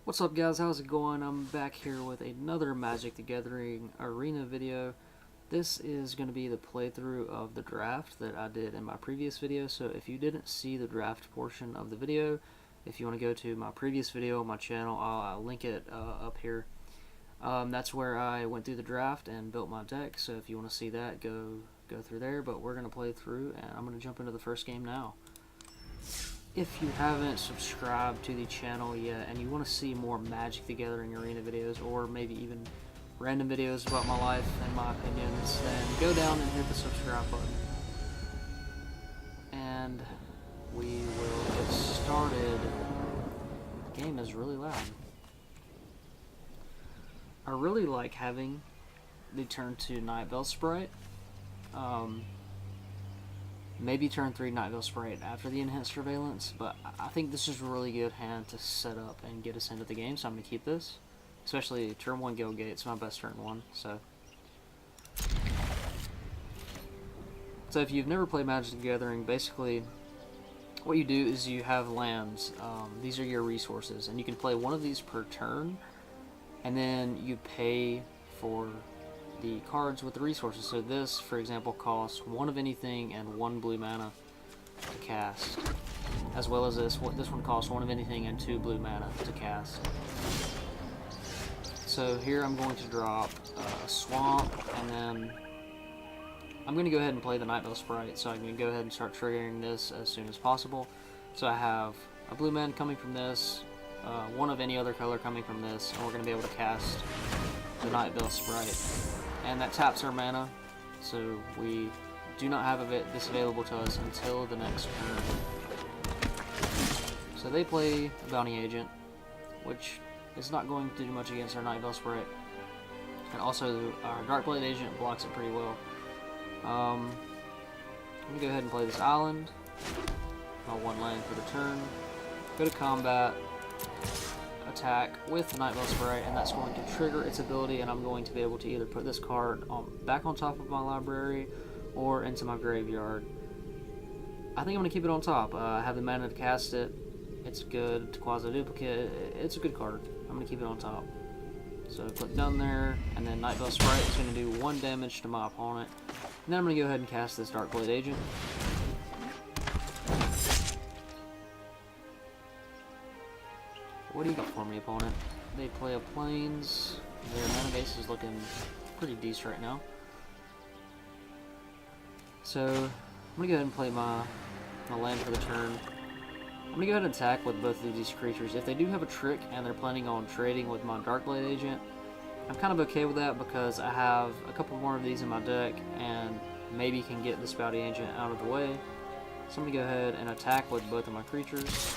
What's up guys, how's it going? I'm back here with another Magic the Gathering arena video. This is going to be the playthrough of the draft that I did in my previous video. So if you didn't see the draft portion of the video, if you want to go to my previous video on my channel, I'll link it up here. That's where I went through the draft and built my deck, so if you want to see that, go through there. But we're going to play through and I'm going to jump into the first game now. If you haven't subscribed to the channel yet and you want to see more Magic the Gathering arena videos, or maybe even random videos about my life and my opinions, then go down and hit the subscribe button. And we will get started. The game is really loud. I really like having the turn 2 Night Veil Sprite. Maybe turn 3 Night Veil Sprite after the Enhanced Surveillance, but I think this is a really good hand to set up and get us into the game, so I'm going to keep this. Especially turn 1 Gilgate, it's my best turn 1, so. So if you've never played Magic the Gathering, basically what you do is you have lands. These are your resources, and you can play one of these per turn, and then you pay for the cards with the resources. So this, for example, costs 1 of anything and 1 blue mana to cast, as well as this one costs 1 of anything and 2 blue mana to cast. So here I'm going to drop a swamp, and then I'm going to go ahead and play the Night Veil Sprite, so I can go ahead and start triggering this as soon as possible. So I have a blue mana coming from this, 1 of any other color coming from this, and we're going to be able to cast the Night Veil Sprite. And that taps our mana, so we do not have this available to us until the next turn. So they play a Bounty Agent, which is not going to do much against our Night Veil Sprite. And also our Darkblade Agent blocks it pretty well. I'm going to go ahead and play this island. My 1 land for the turn. Go to combat. Attack with the Night Veil Sprite, and that's going to trigger its ability, and I'm going to be able to either put this card back on top of my library or into my graveyard. I think I'm going to keep it on top. I have the mana to cast it. It's good to quasi-duplicate. It's a good card. I'm going to keep it on top. So click down there, and then Night Veil Sprite is going to do 1 damage to my opponent. And then I'm going to go ahead and cast this Darkblade Agent. What do you got for me, opponent? They play a Plains. Their mana base is looking pretty decent right now. So, I'm going to go ahead and play my land for the turn. I'm going to go ahead and attack with both of these creatures. If they do have a trick and they're planning on trading with my Darkblade Agent, I'm kind of okay with that because I have a couple more of these in my deck and maybe can get this Bounty Agent out of the way. So I'm going to go ahead and attack with both of my creatures.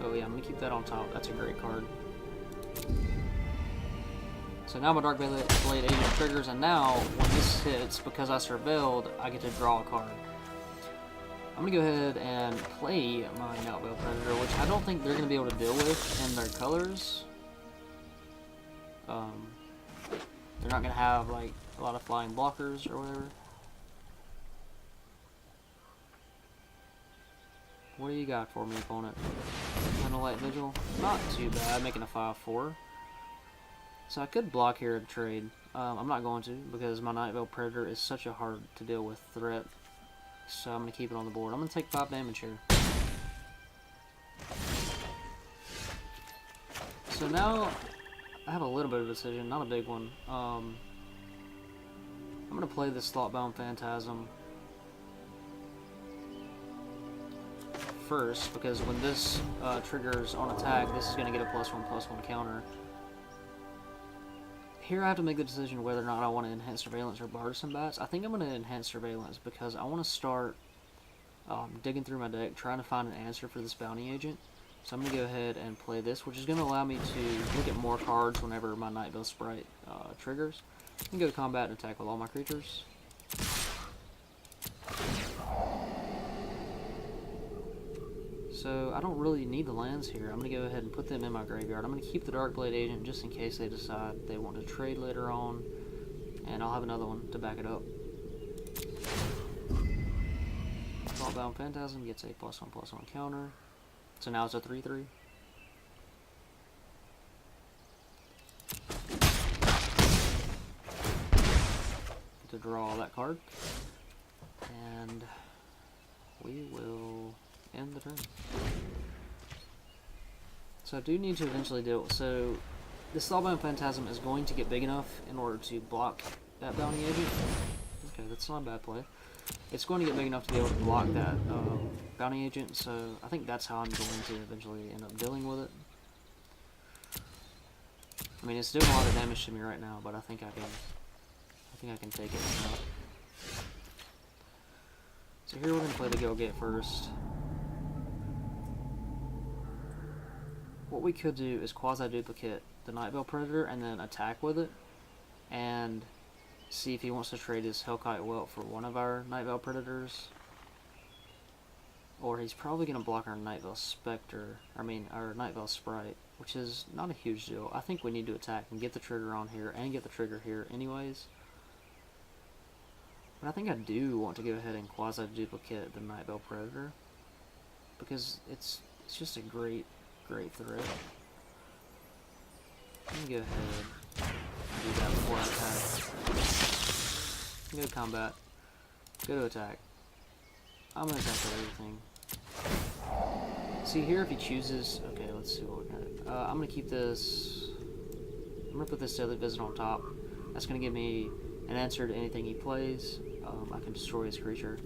Oh yeah, I'm going to keep that on top. That's a great card. So now my Darkblade Agent triggers, and now when this hits, because I surveilled, I get to draw a card. I'm going to go ahead and play my Night Veil Predator, which I don't think they're going to be able to deal with in their colors. They're not going to have like a lot of flying blockers or whatever. What do you got for me, opponent? Light Vigil, not too bad, making a 5/4. So I could block here and trade. I'm not going to because my Night Veil Predator is such a hard to deal with threat. So I'm going to keep it on the board. I'm going to take 5 damage here. So now I have a little bit of a decision, not a big one. I'm going to play this Thoughtbound Phantasm first, because when this triggers on attack, this is going to get a +1/+1 counter. Here I have to make the decision whether or not I want to enhance Surveillance or Bardisan Bats. I think I'm going to enhance Surveillance because I want to start digging through my deck, trying to find an answer for this Bounty Agent. So I'm going to go ahead and play this, which is going to allow me to look at more cards whenever my Night Veil Sprite triggers. I can go to combat and attack with all my creatures. So I don't really need the lands here. I'm going to go ahead and put them in my graveyard. I'm going to keep the Darkblade Agent just in case they decide they want to trade later on. And I'll have another one to back it up. Draw Thoughtbound Phantasm gets a +1/+1 counter. So now it's a 3/3. To draw that card. And we will end the turn. So I do need to eventually deal. So this Thoughtbound Phantasm is going to get big enough in order to block that Bounty Agent. Okay, that's not a bad play. It's going to get big enough to be able to block that Bounty Agent, so I think that's how I'm going to eventually end up dealing with it. I mean, it's doing a lot of damage to me right now, but I think I can take it now. So here we're going to play the Go Get first. What we could do is quasi-duplicate the Nightveil Predator and then attack with it, and see if he wants to trade his Hellkite Whelp for one of our Nightveil Predators. Or he's probably going to block our Nightveil Spectre, our Nightveil Sprite, which is not a huge deal. I think we need to attack and get the trigger on here and get the trigger here anyways. But I think I do want to go ahead and quasi-duplicate the Nightveil Predator, because it's just a great threat. Let me go ahead and do that before I attack. Go to combat. Go to attack. I'm going to attack with everything. See here if he chooses... Okay, let's see what we got. I'm going to keep this... I'm going to put this Deadly Visit on top. That's going to give me an answer to anything he plays. I can destroy his creature.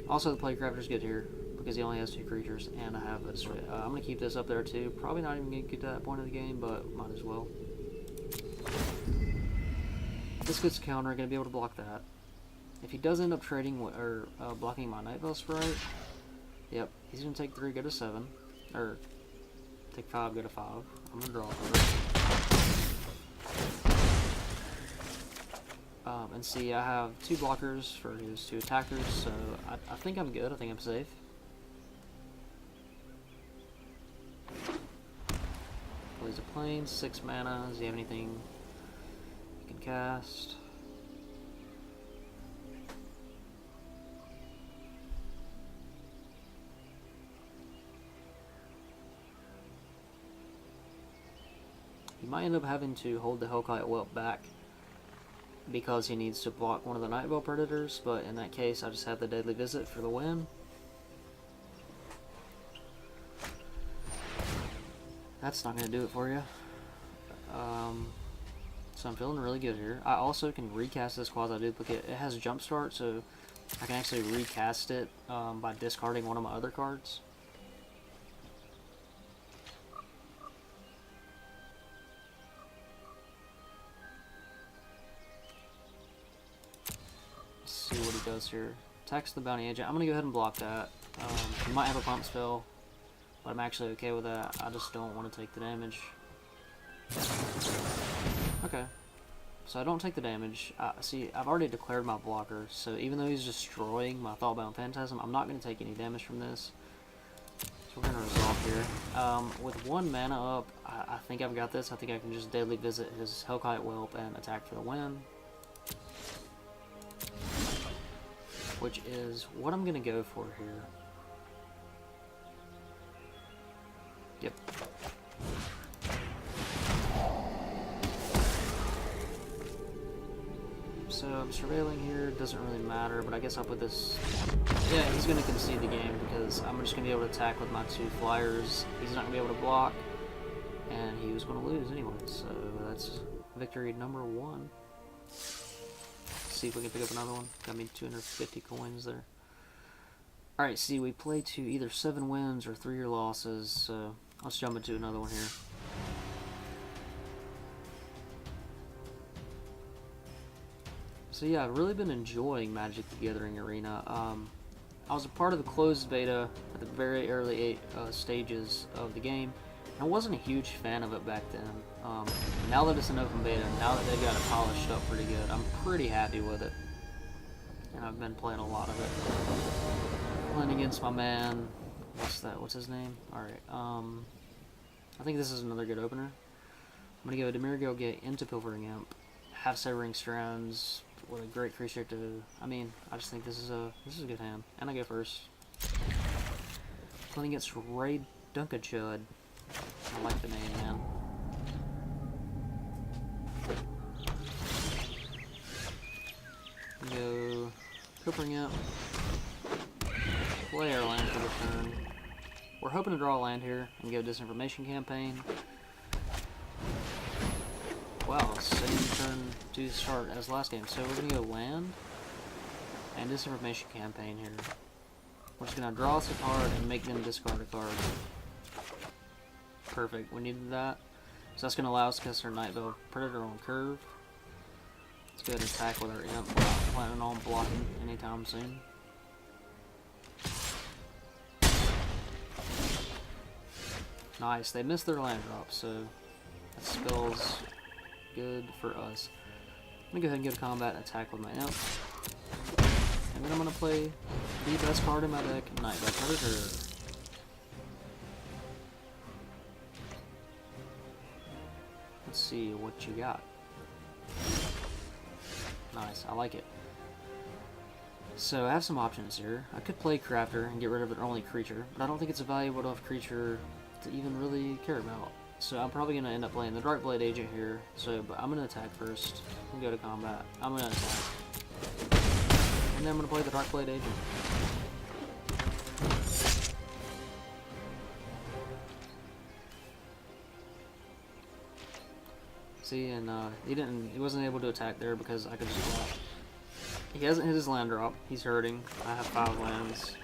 Also, the Playcrafter is good here, because he only has 2 creatures, and I have a destroy. I'm going to keep this up there too. Probably not even going to get to that point of the game, but might as well. This gets a counter, going to be able to block that. If he does end up trading or blocking my Nightveil Sprite, yep, he's going to take 3, go to 7. Or, take 5, go to 5. I'm going to draw for and see, I have 2 blockers for his 2 attackers, so I think I'm good. I think I'm safe. Plays a plane, 6 mana. Does he have anything he can cast? He might end up having to hold the Hellkite Whelp back because he needs to block one of the Nightveil Predators, but in that case I just have the Deadly Visit for the win. That's not going to do it for you. So I'm feeling really good here. I also can recast this quasi-duplicate. It has Jumpstart, so I can actually recast it by discarding one of my other cards. See what he does here. Attacks the Bounty Agent. I'm going to go ahead and block that. He might have a pump spell, but I'm actually okay with that. I just don't want to take the damage. Okay. So I don't take the damage. See, I've already declared my blocker, so even though he's destroying my Thoughtbound Phantasm, I'm not going to take any damage from this. So we're going to resolve here. With 1 mana up, I think I've got this. I think I can just Deadly Visit his Hellkite Whelp and attack for the win. Which is what I'm going to go for here. Yep. So I'm surveilling here, doesn't really matter, but I guess I'll put this... Yeah, he's going to concede the game because I'm just going to be able to attack with my 2 flyers. He's not going to be able to block, and he was going to lose anyway, so that's victory number 1. See if we can pick up another one. Got me 250 coins there. Alright, see, we play to either 7 wins or 3 losses, so let's jump into another one here. So yeah, I've really been enjoying Magic the Gathering Arena. I was a part of the closed beta at the very early stages of the game. I wasn't a huge fan of it back then. Now that it's an open beta, now that they've got it polished up pretty good, I'm pretty happy with it. And I've been playing a lot of it. Playing against my man, what's his name? Alright, I think this is another good opener. I'm gonna go Dimir Gilgate into Pilfering Imp, have Severing Strands, what a great creature to... I mean, I just think this is a good hand. And I go first. Playing against Ray Dunkachud. I like the name, man. Go Coopering up. Play our land for the turn. We're hoping to draw a land here and go Disinformation Campaign. Wow, same turn to start as last game. So we're gonna go land and Disinformation Campaign here. We're just gonna draw us a card and make them discard a card. Perfect, we needed that. So that's gonna allow us to cast our Night Veil Predator on curve. Let's go ahead and attack with our Imp. We're not planning on blocking anytime soon. Nice, they missed their land drop, so that spells good for us. I'm gonna go ahead and go to combat and attack with my Imp. And then I'm gonna play the best card in my deck, Night Veil Predator. Let's see what you got. Nice, I like it. So I have some options here. I could play Crafter and get rid of an only creature, but I don't think it's a valuable enough creature to even really care about. So I'm probably going to end up playing the Darkblade Agent here. So, but I'm going to attack first. I'm going to go to combat. I'm going to attack. And then I'm going to play the Darkblade Agent. See, and he wasn't able to attack there because I could just block. He hasn't hit his land drop. He's hurting. I have 5 lands.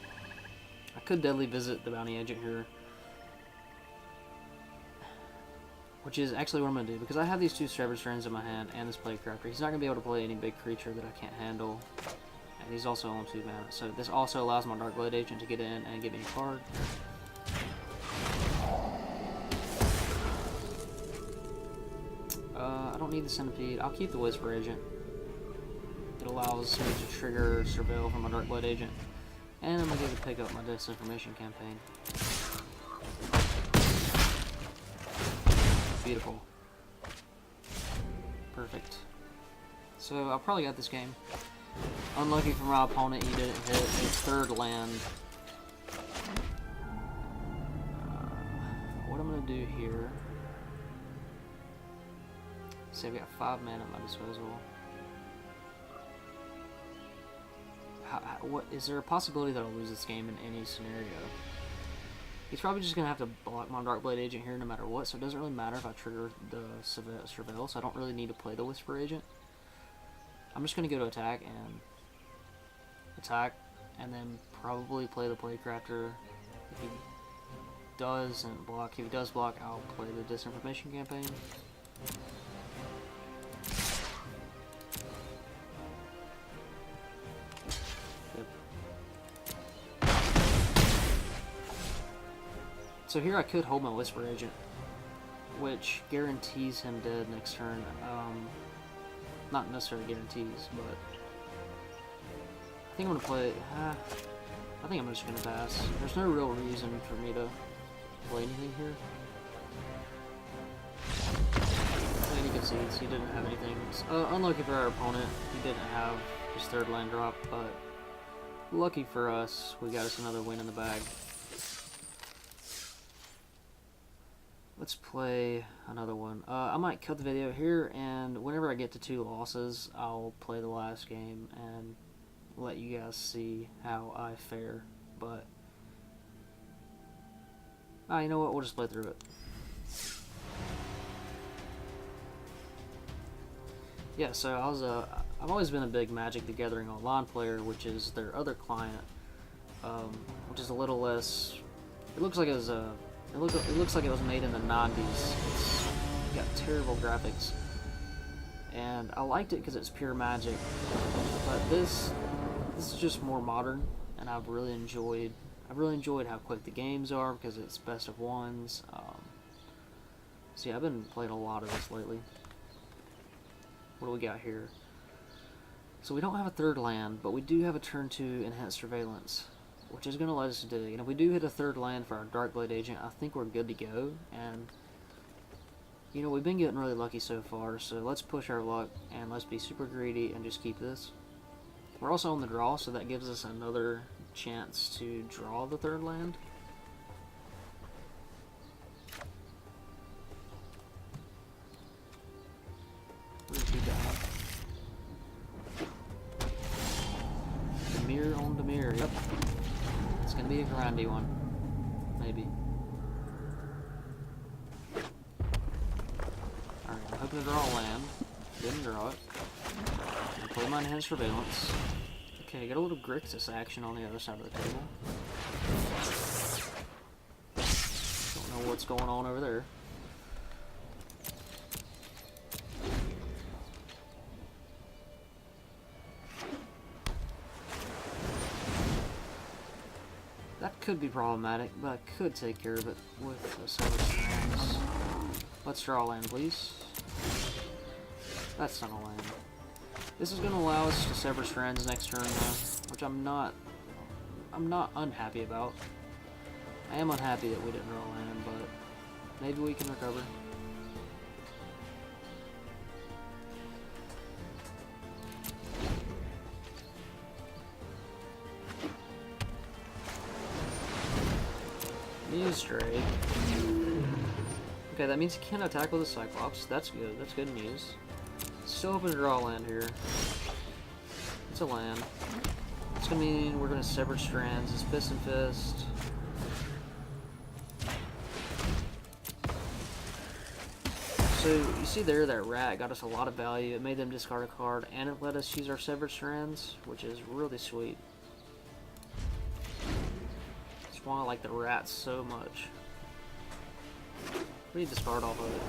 I could Deadly Visit the Bounty Agent here, which is actually what I'm going to do, because I have these 2 Shepherd's Strands in my hand and this Playcrafter. He's not going to be able to play any big creature that I can't handle, and he's also on 2 mana. So this also allows my Darkblade Agent to get in and give me a card. I don't need the Centipede. I'll keep the Whisper Agent. It allows me to trigger Surveil from my Darkblade Agent. And I'm going to go to pick up my Disinformation Campaign. Beautiful. Perfect. So I probably got this game. Unlucky for my opponent, he didn't hit his 3rd land. What I'm going to do here... See, I've got 5 mana at my disposal. What is there a possibility that I'll lose this game in any scenario? He's probably just gonna have to block my Darkblade Agent here no matter what, so it doesn't really matter if I trigger the Surveil, so I don't really need to play the Whisper Agent. I'm just gonna go to attack, and then probably play the Playcrafter. If he doesn't block, if he does block, I'll play the Disinformation Campaign. So here I could hold my Whisper Agent, which guarantees him dead next turn. Not necessarily guarantees, but I think I'm going to play... I think I'm just going to pass. There's no real reason for me to play anything here. And he concedes. He didn't have anything. Unlucky for our opponent, he didn't have his 3rd land drop, but lucky for us, we got us another win in the bag. Let's play another one. I might cut the video here, and whenever I get to 2 losses, I'll play the last game and let you guys see how I fare. But, you know what? We'll just play through it. Yeah, so I've always been a big Magic the Gathering Online player, which is their other client, which is a little less. It looks like it was a. It looks like it was made in the 90s. It's got terrible graphics, and I liked it because it's pure Magic. But this is just more modern, and I've really enjoyed how quick the games are because it's best of ones. So yeah, I've been playing a lot of this lately. What do we got here? So we don't have a 3rd land, but we do have a turn 2 Enhanced Surveillance, which is going to let us dig. And if we do hit a 3rd land for our Darkblade Agent, I think we're good to go. And, you know, we've been getting really lucky so far, so let's push our luck, and let's be super greedy and just keep this. We're also on the draw, so that gives us another chance to draw the third land. Where's he got? Demir on Demir, yep. It's gonna be a grindy one. Maybe. Alright, I'm hoping to draw a land. Didn't draw it. I play my enhanced surveillance. Okay, got a little Grixis action on the other side of the table. Don't know what's going on over there. That could be problematic, but I could take care of it with a Severed Strands. Let's draw a land, please. That's not a land. This is going to allow us to Sever Strands next turn, which I'm not unhappy about. I am unhappy that we didn't draw a land, but maybe we can recover. Muse Drake. Okay, that means he can't attack with a Cyclops. That's good. That's good news. Still hoping to draw a land here. It's a land. It's gonna mean we're gonna Sever Strands. It's Fist and Fist. So you see there, that rat got us a lot of value. It made them discard a card, and it let us use our Severed Strands, which is really sweet. That's why I like the rat so much. What do you discard off of it?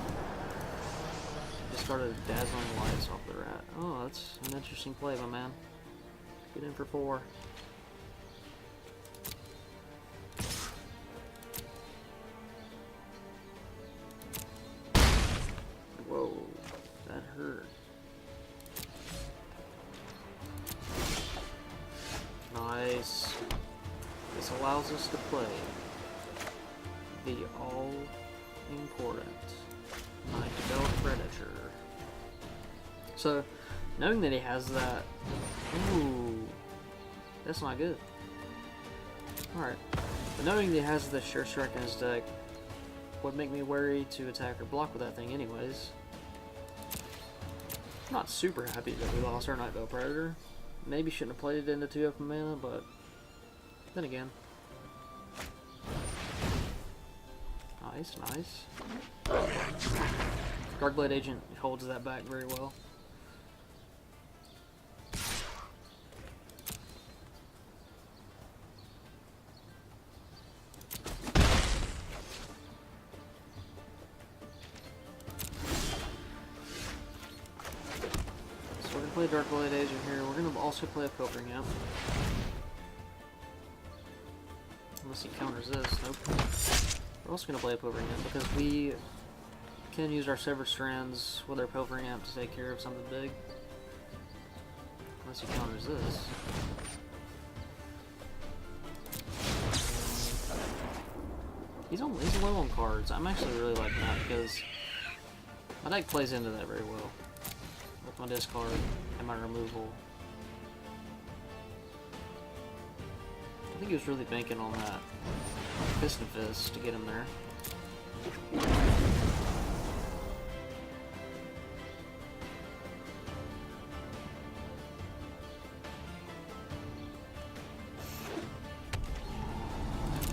Discarded Dazzling Lights off the rat. Oh, that's an interesting play, my man. Get in for 4. Whoa, that hurt. Nice. This allows us to play the all-important Nightbell Predator. So, knowing that he has that... Ooh, that's not good. Alright. But knowing that he has the Sure Strike in his deck would make me wary to attack or block with that thing anyways. I'm not super happy that we lost our Nightbell Predator. Maybe shouldn't have played it into 2 open mana, but then again. Nice, nice. Darkblade Agent holds that back very well. So we're going to play Darkblade Agent here. We're going to also play a Pilfering Amp. Unless he counters this. Nope. We're also going to play a Pilfering Amp because we can use our Severed Strands with our Pilfering Amp to take care of something big. Unless he counters this. He's low on cards. I'm actually really liking that because my deck plays into that very well. With my discard and my removal. I think he was really banking on that Fist and Fist to get him there.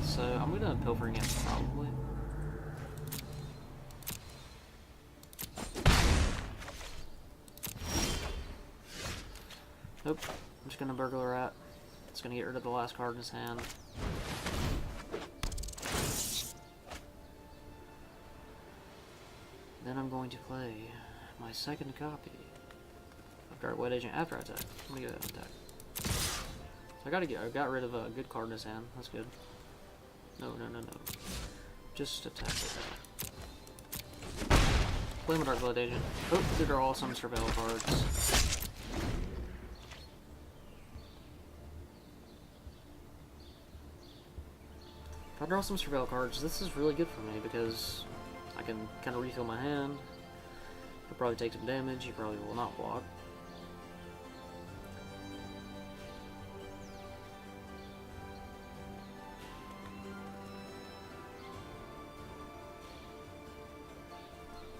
So I'm gonna Pilfering Amp probably. Nope. I'm just gonna Burglar Rat. It's gonna get rid of the last card in his hand. Then I'm going to play my second copy of Darkblade Agent after I attack. I'm gonna go ahead and attack. So I got rid of a good card in his hand. That's good. No. Just attack it. Play my Darkblade Agent. Hope to draw some Surveil cards. If I draw some Surveil cards, this is really good for me because I can kind of refill my hand. He'll probably take some damage. He probably will not block.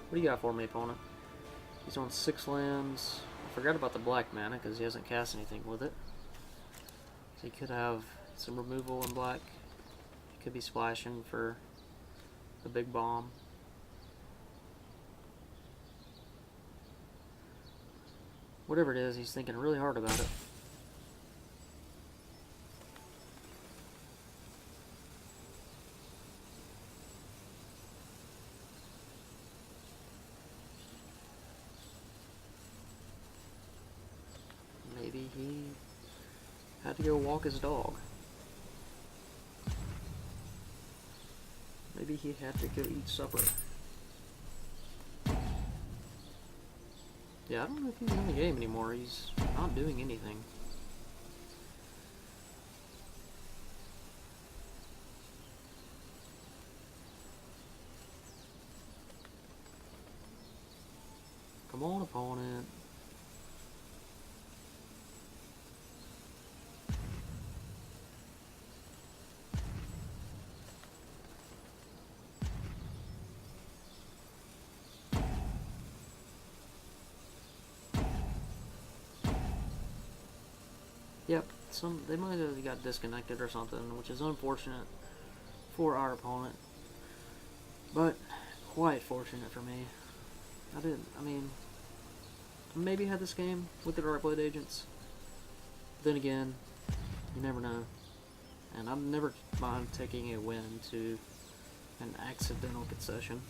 What do you got for me, opponent? He's on 6 lands. I forgot about the black mana because he hasn't cast anything with it. So he could have some removal in black. He could be splashing for a big bomb. Whatever it is, he's thinking really hard about it. Maybe he had to go walk his dog. Maybe he had to go eat supper. Yeah, I don't know if he's in the game anymore. He's not doing anything. Come on, opponent. Yep, they might have got disconnected or something, which is unfortunate for our opponent, but quite fortunate for me. I mean, maybe had this game with the Darkblade agents. Then again, you never know. And I'm never mind taking a win to an accidental concession.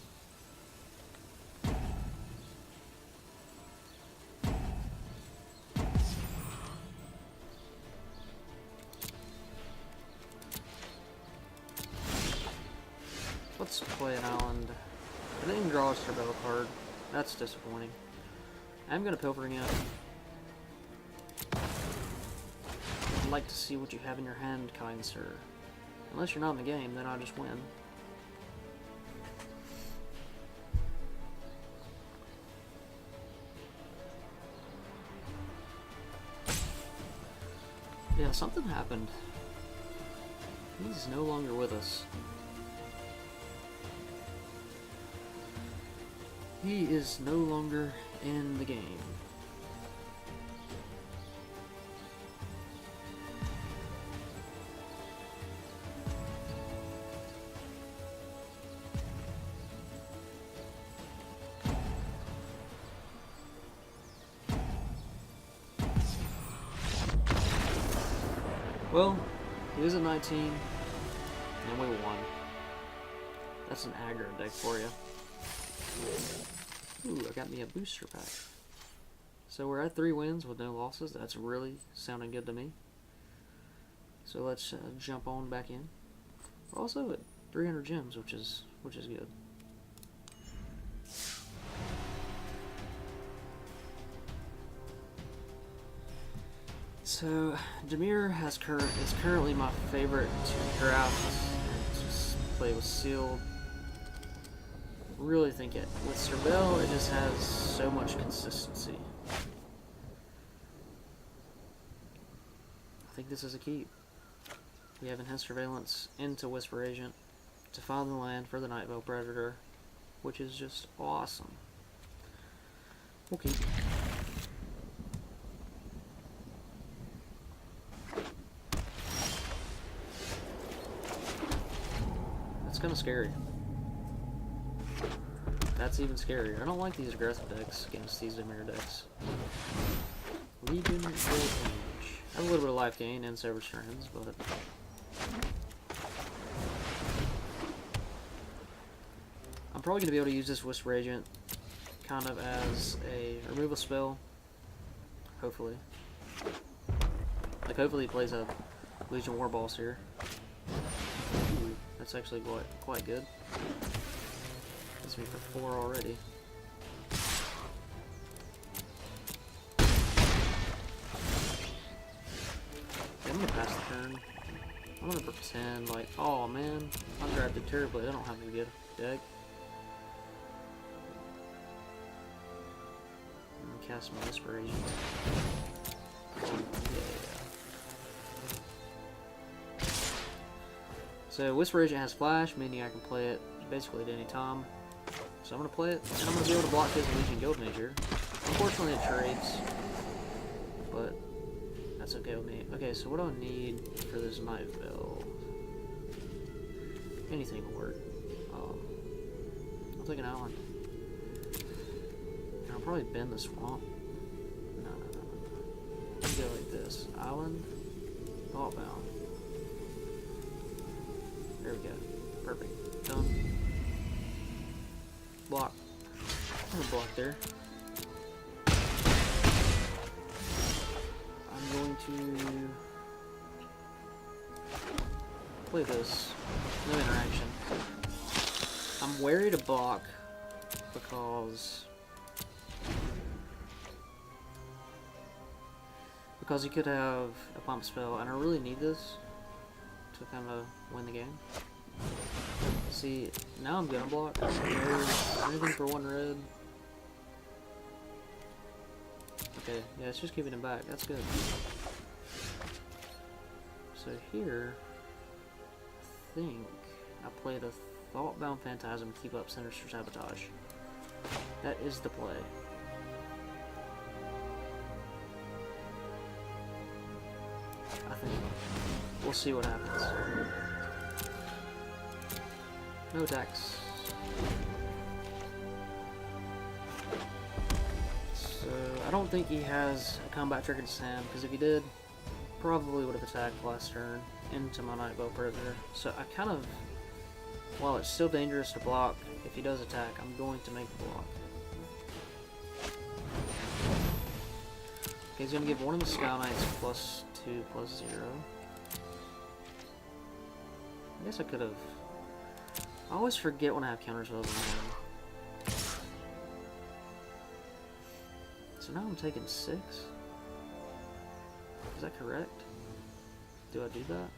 Let's play an island. I didn't draw a Cerbero card. That's disappointing. I'm gonna Pilfering it. I'd like to see what you have in your hand, kind sir. Unless you're not in the game, then I just win. Yeah, something happened. He's no longer with us. He is no longer in the game. Well, he was at 19, and we won. That's an aggro deck for you. Ooh, I got me a booster pack. So we're at 3 wins with no losses. That's really sounding good to me. So let's jump on back in. We're also at 300 gems, which is good. So Dimir is currently my favorite to draft and just play with sealed. Really think it with Cerbero, it just has so much consistency. I think this is a keep. We have Enhanced Surveillance into Whisper Agent to find the land for the Night Vale Predator, which is just awesome. Okay. That's kind of scary. That's even scarier. I don't like these aggressive decks against these Dimir decks. Legion of Damage. I have a little bit of life gain and Severed Strands, but I'm probably going to be able to use this Whisper Agent kind of as a removal spell. Hopefully. Like, hopefully he plays a Legion War Boss here. Ooh, that's actually quite good. That's me for 4 already. Okay, I'm gonna pass the turn. I'm gonna pretend like, oh man, I drafted terribly. I don't have a good deck. I'm gonna cast my Whisper Agent. Yeah. So Whisper Agent has flash, meaning I can play it basically at any time. So I'm going to play it, and I'm going to be able to block his Legion Guild Major. Unfortunately it trades, but that's okay with me. Okay, so what do I need for this Night Veil? Anything will work. I'll take an island. And I'll probably bend the swamp. No. Let's go like this. Island, Thoughtbound. There we go. Perfect. Done. Block. I'm gonna block there. I'm going to play this. No interaction. I'm wary to block because he could have a pump spell, and I really need this to kind of win the game. See, now I'm gonna block. Anything for 1 red. Okay, yeah, it's just keeping him back. That's good. So here, I think I played a Thoughtbound Phantasm to keep up Sinister Sabotage. That is the play. I think. We'll see what happens. No attacks. So, I don't think he has a combat trick in his hand, because if he did, probably would have attacked last turn into my Night Veil Predator. So I kind of, while it's still dangerous to block, if he does attack, I'm going to make the block. Okay, he's going to give one of the Sky Knights +2, +0. I guess I could have... I always forget when I have counter spells in my hand. So now I'm taking 6. Is that correct? Do I do that?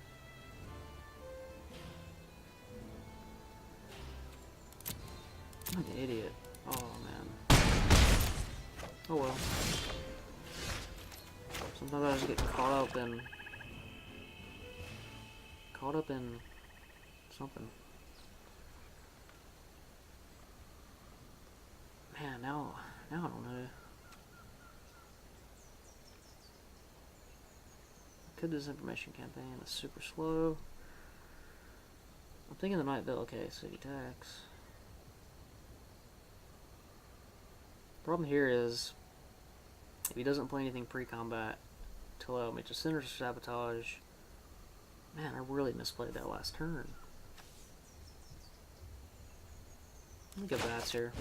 I'm an idiot. Oh man. Oh well. Sometimes I just get caught up in something. Man, now I don't know. Could this information campaign is super slow. I'm thinking the Night Veil. Okay, so he attacks. Problem here is if he doesn't play anything pre-combat to allow me to Sinister Sabotage. Man, I really misplayed that last turn. Let me go bats here.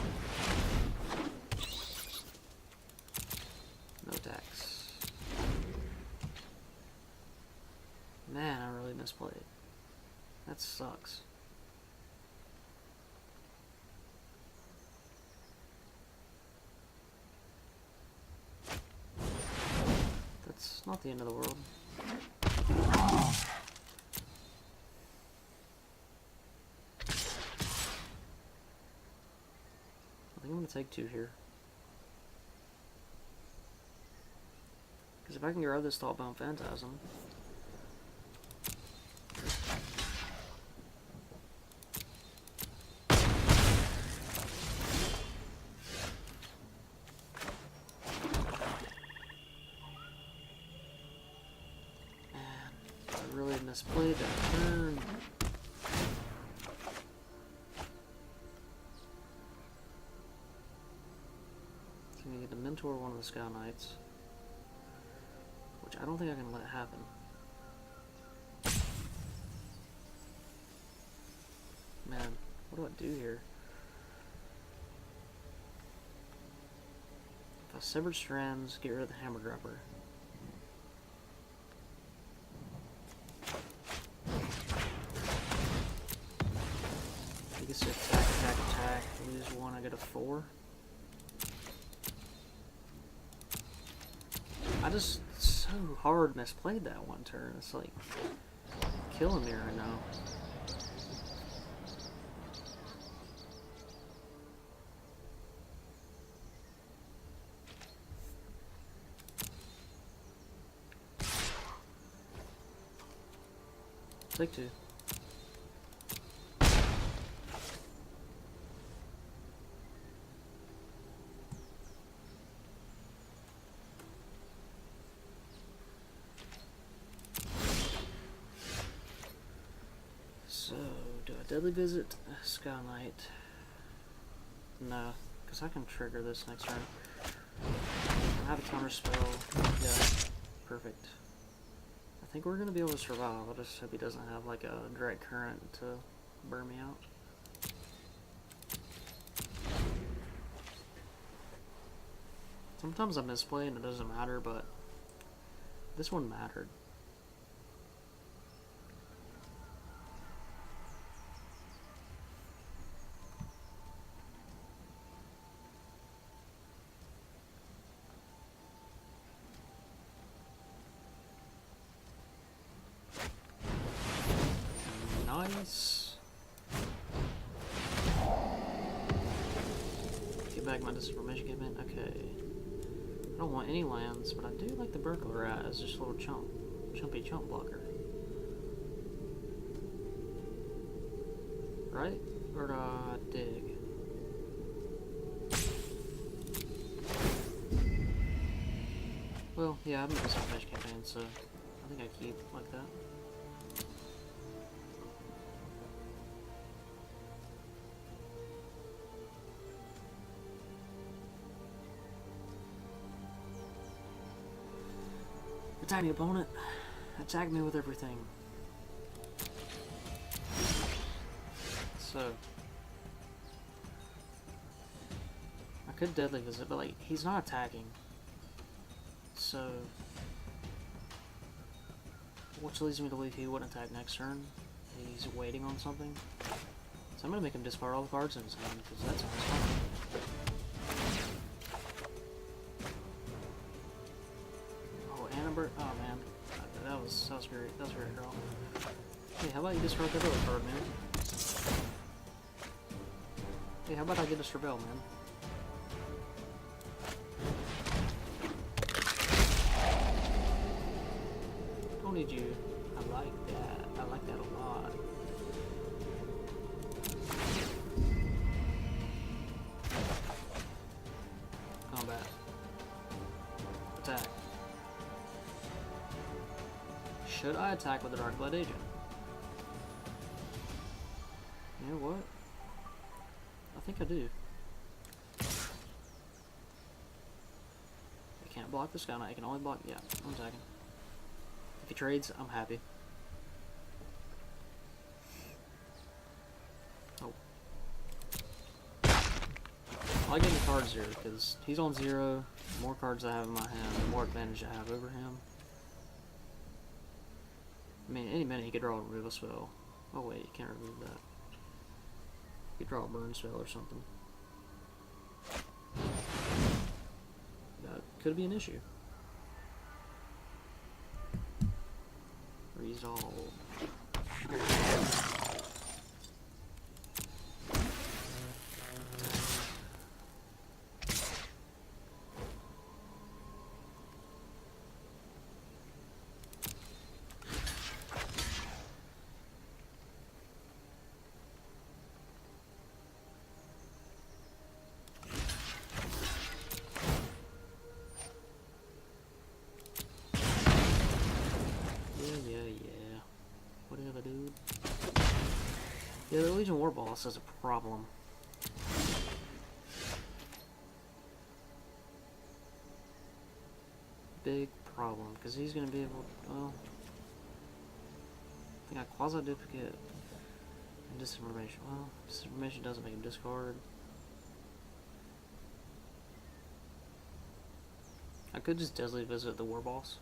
No attacks. Man, I really misplayed. That sucks. That's not the end of the world. I think I'm going to take 2 here. Because if I can grab this Thoughtbound Phantasm... Misplayed that turn. So we need to mentor one of the Sky Knights, which I don't think I can let happen. Man, what do I do here? If I severed strands, get rid of the hammer dropper. Attack, lose 1, I get a 4. I just so hard misplayed that one turn. It's like killing me right now. Take 2. Deadly Visit, Sky Knight. No, because I can trigger this next turn. I have a counter spell. Yeah, perfect. I think we're gonna be able to survive. I just hope he doesn't have like a direct current to burn me out. Sometimes I misplay and it doesn't matter, but this one mattered. Nice. Get back my disinformation campaign. Okay. I don't want any lands, but I do like the Burglar Rat as just a little chumpy chump blocker. Right? Or do I dig? Well, yeah, I'm in this disinformation campaign, so I think I keep like that. Tiny opponent, attack me with everything. So I could Deadly Visit, but like he's not attacking. So which leads me to believe he wouldn't attack next turn. He's waiting on something. So I'm gonna make him discard all the cards in his hand because that sounds fun. Oh man, that was great. That was a great draw. Hey, how about you discard that other card, man? Hey, how about I get a Strebelle, man? Don't need you. I like that. I like that a lot. Combat. Attack. Should I attack with the Darkblood Agent? You know what? I think I do. I can't block the Sky Knight. I can only block. Yeah, I'm attacking. If he trades, I'm happy. Oh. I like getting the card 0 because he's on 0. The more cards I have in my hand, the more advantage I have over him. I mean, any minute he could draw a remove a spell. Oh wait, you can't remove that. You could draw a burn spell or something. That could be an issue. Resolve. Whatever, dude. Yeah, the Legion War Boss is a problem. Big problem, because he's going to be able to, well, I think I quasi-duplicate and disinformation. Well, disinformation doesn't make him discard. I could just Deadly Visit the War Boss.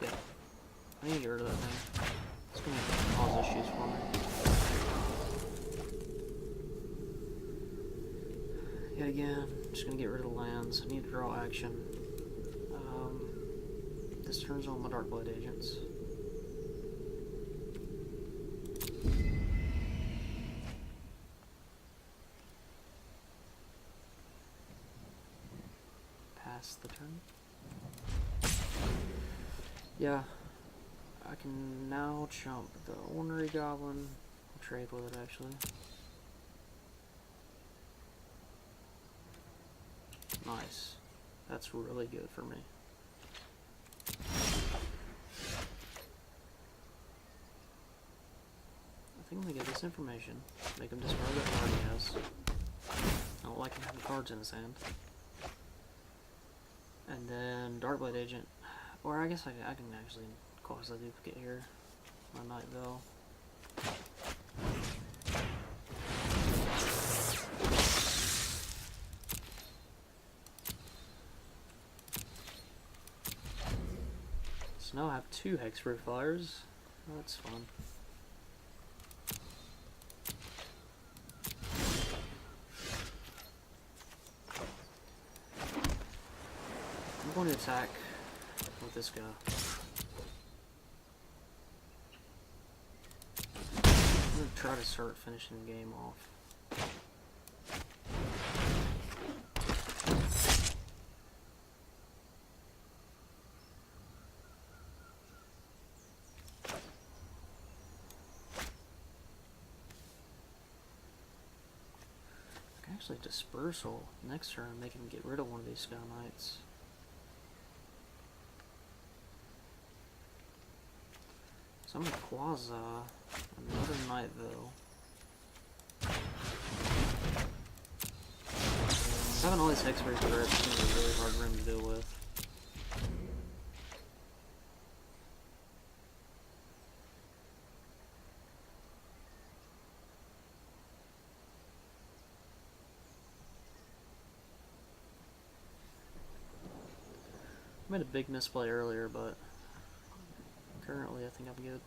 Yeah. I need to get rid of that thing. It's going to cause issues for me. Yet again, I'm just going to get rid of the lands. I need to draw action. This turns on my Darkblood Agents. Pass the turn. Yeah, I can now chump the Ornery Goblin. I'll trade with it actually. Nice. That's really good for me. think I'm gonna get this information. Make him discard that card he has. I don't like him having cards in his hand. And then Darkblade Agent. Or I guess I can actually cause a duplicate here. My Night Veil. So now I have 2 Hexproof Flyers. Oh, that's fun. I'm going to attack with this guy. I'm going to try to start finishing the game off. I can actually Dispersal next turn, make him get rid of one of these Sky Knights. So I'm gonna Quasi another Night Veil. Having all these Hexproof threats is gonna be really hard for him to deal with. I made a big misplay earlier, but currently I think I'm good.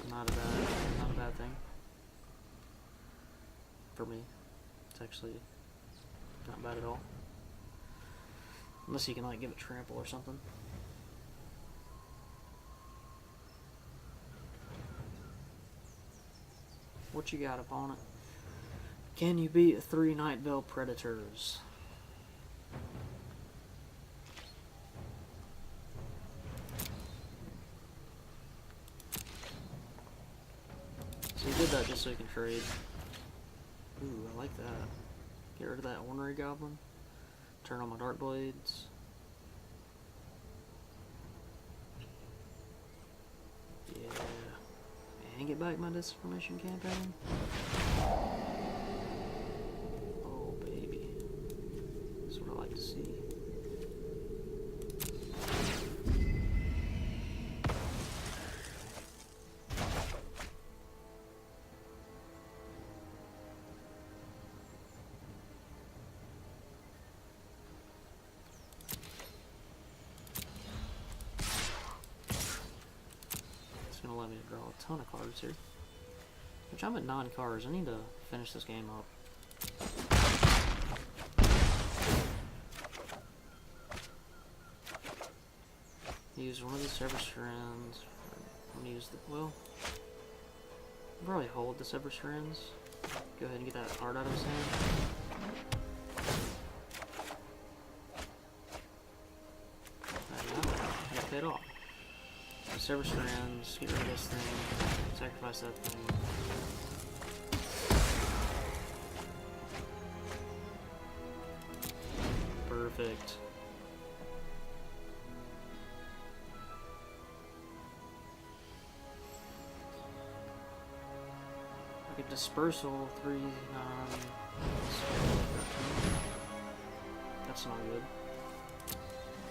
Not a bad thing. For me. It's actually not bad at all. Unless you can like give it trample or something. What you got, opponent? Can you beat 3 Night Veil Predators? So he did that just so he can trade. Ooh, I like that. Get rid of that Ornery Goblin. Turn on my Dark Blades. Yeah. And get back my Disinformation campaign. Oh, baby. That's what I like to see. Gonna let me draw a ton of cards here. Which I'm at 9 cards. I need to finish this game up. Use one of the Sever Strands. I'm gonna use the, well, I'll probably hold the Sever Strands. Go ahead and get that card out of his hand. I got paid off. Sever Strands, get rid of this thing, sacrifice that thing. Perfect. I could Dispersal 3, 9. That's not good.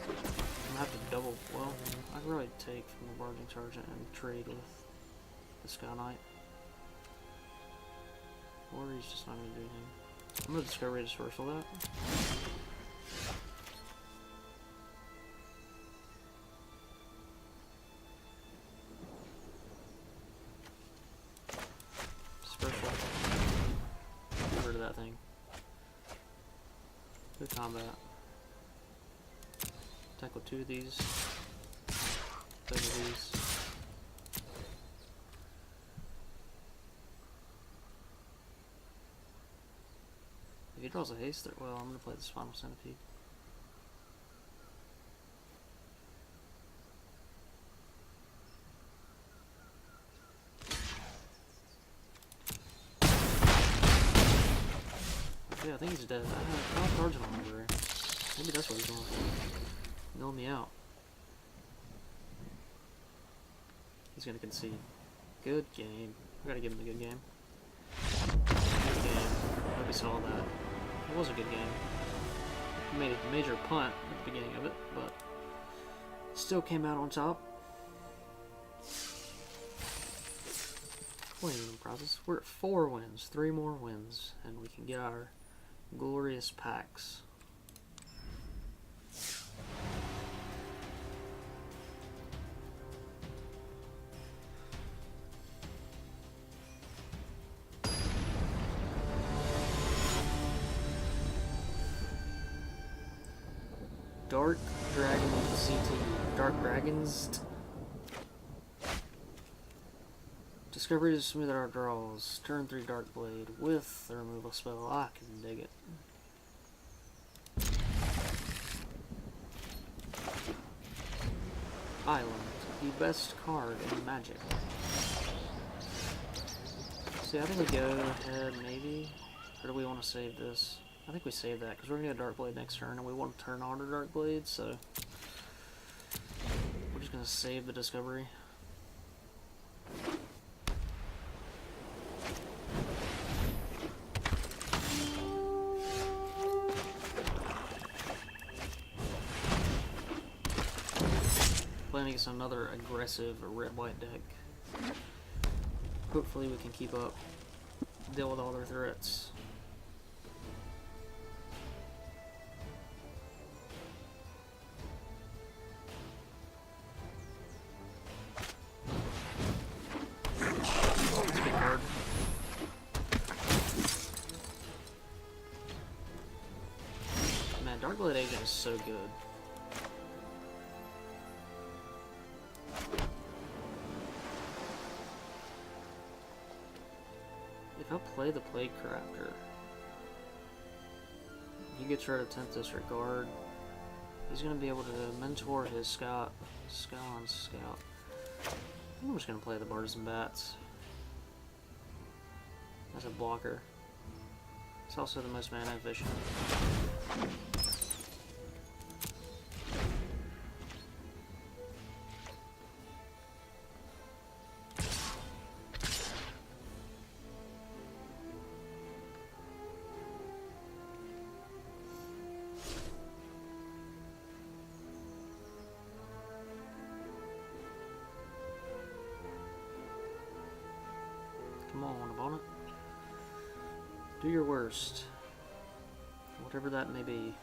I'm gonna have to double, well, I could really take from the Barging Sergeant and trade with the Sky Knight. Or he's just not gonna do anything. I'm gonna Discovery Dispersal that. Dispersal. Get rid of that thing. Good combat. Attack with 2 of these. 2 of these. If he draws a haste, well, I'm gonna play this Final Centipede. Yeah, I think he's dead. I have cards in my library. Maybe that's what he's doing. Milling me out. He's gonna concede. Good game. I gotta give him a good game. Good game. I hope he saw that. It was a good game. He made a major punt at the beginning of it, but still came out on top. Playing process. We're at 4 wins, 3 more wins, and we can get our glorious packs. Dark Dragon CT. Dark Dragons. Discovery to smooth out our draws. Turn 3 Dark Blade with the removal spell. I can dig it. Island. The best card in Magic. See, I think we go ahead maybe. Or do we want to save this? I think we save that because we're going to get a Dark Blade next turn and we want to turn on a Dark Blade, so we're just going to save the Discovery. Playing against another aggressive red-white deck. Hopefully we can keep up, deal with all their threats. Man, Darkblade Agent is so good. If I play the Plague Crafter, you get your attempt disregard. He's going to be able to mentor his Scout. I think I'm just going to play the Bartizan Bats. As a blocker. It's also the most mana efficient. Come on, opponent. Do your worst. Whatever that may be.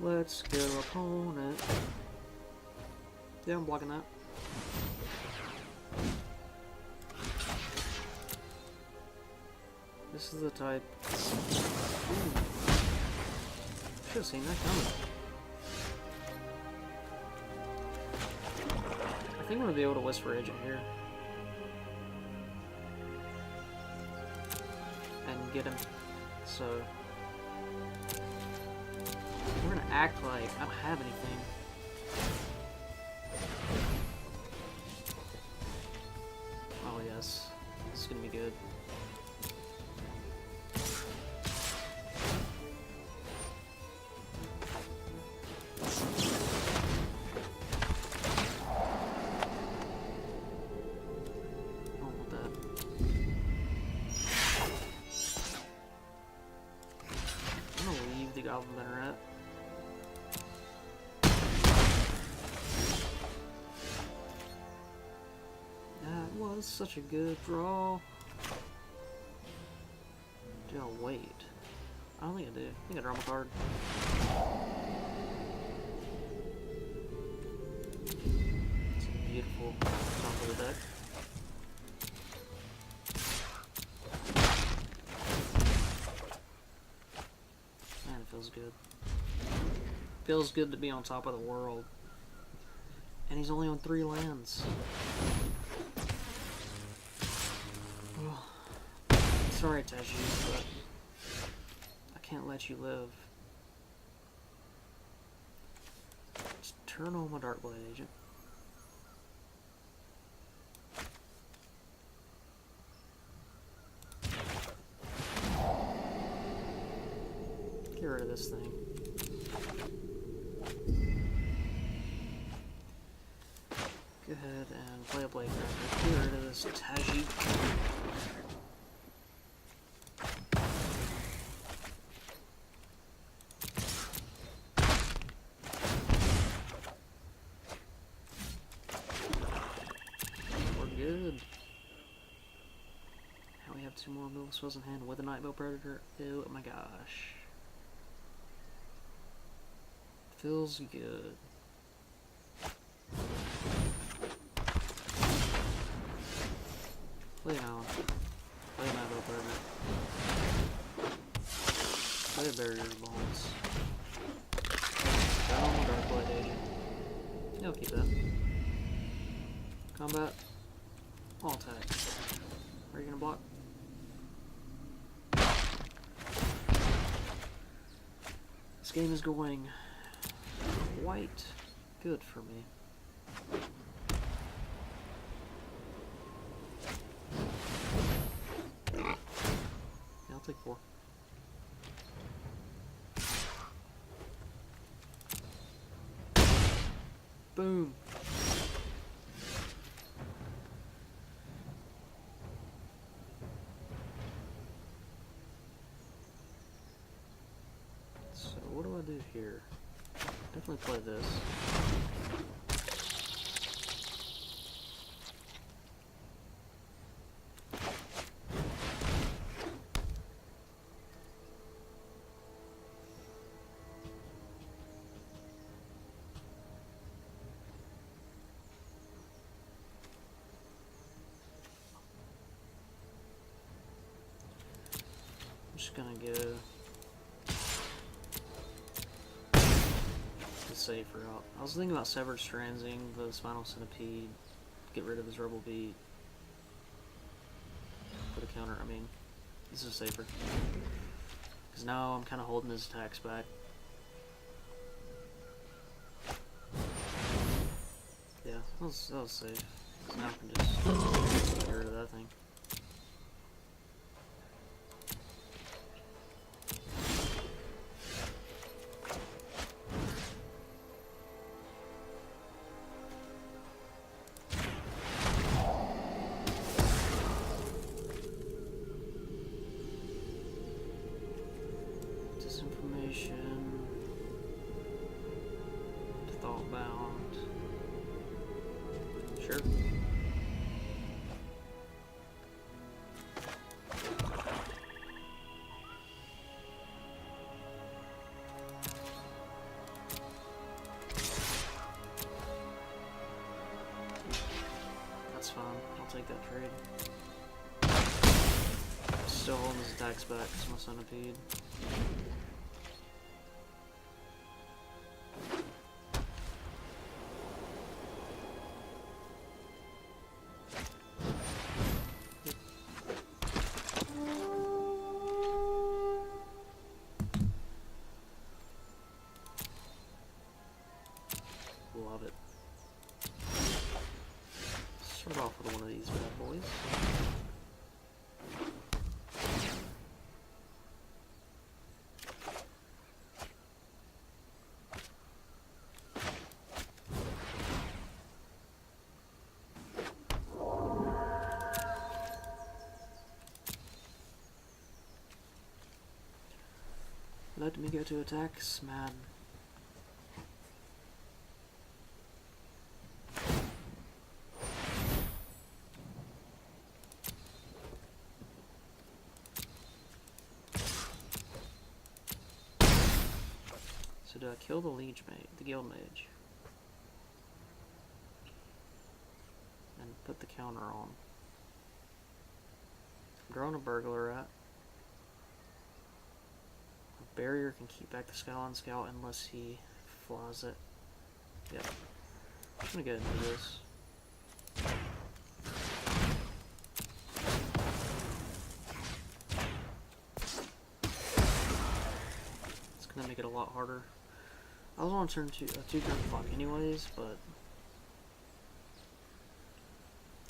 Let's go, opponent. Yeah, I'm blocking that. This is the type. Should have seen that coming. I think I'm gonna be able to Whisper Agent here. And get him. So we're gonna act like I don't have anything. Oh yes. This is gonna be good. Goblin Banneret. That was such a good draw. Do I wait? I don't think I do. I think I draw my card. It's beautiful top of the deck. Feels good. Feels good to be on top of the world. And he's only on 3 lands. So sorry, Taji, but I can't let you live. Just turn on my Darkblade Agent. Get rid of this thing. Go ahead and play a Blade Cracker. Get rid of this Tajik. We're good. Now we have 2 more Mill Spells in hand with a Nightbow Predator. Oh my gosh. Feels good. Play an Island. Play an Nightbow Predator. Play a Barrier Bones. Got on the Darkblade Agent. Yeah, I'll keep that. Combat. All attack. Are you gonna block? This game is going quite good for me. Yeah, I'll take 4. Boom. So what do I do here? Definitely play this. I'm just gonna go the safer route. I was thinking about Severed Strandsing, the Spinal Centipede, get rid of his Rebel Beat, put a counter. I mean, this is safer. Because now I'm kind of holding his attacks back. Yeah, that was safe. So now I can just get rid of that thing. Disinformation. Thoughtbound. Sure. That's fine. I'll take that trade. Still holding his attacks back. It's my Centipede. Love it. Start off with one of these bad boys. Let me go to attacks, man. So do I kill the Liege Mage, the Guild Mage? And put the counter on. I'm drawing a Burglar Rat. A Barrier can keep back the Skyline Scout unless he flies it. Yep. I'm gonna go ahead and do this. Gonna make it a lot harder. I was on turn 2, 2-turn clock anyways, but...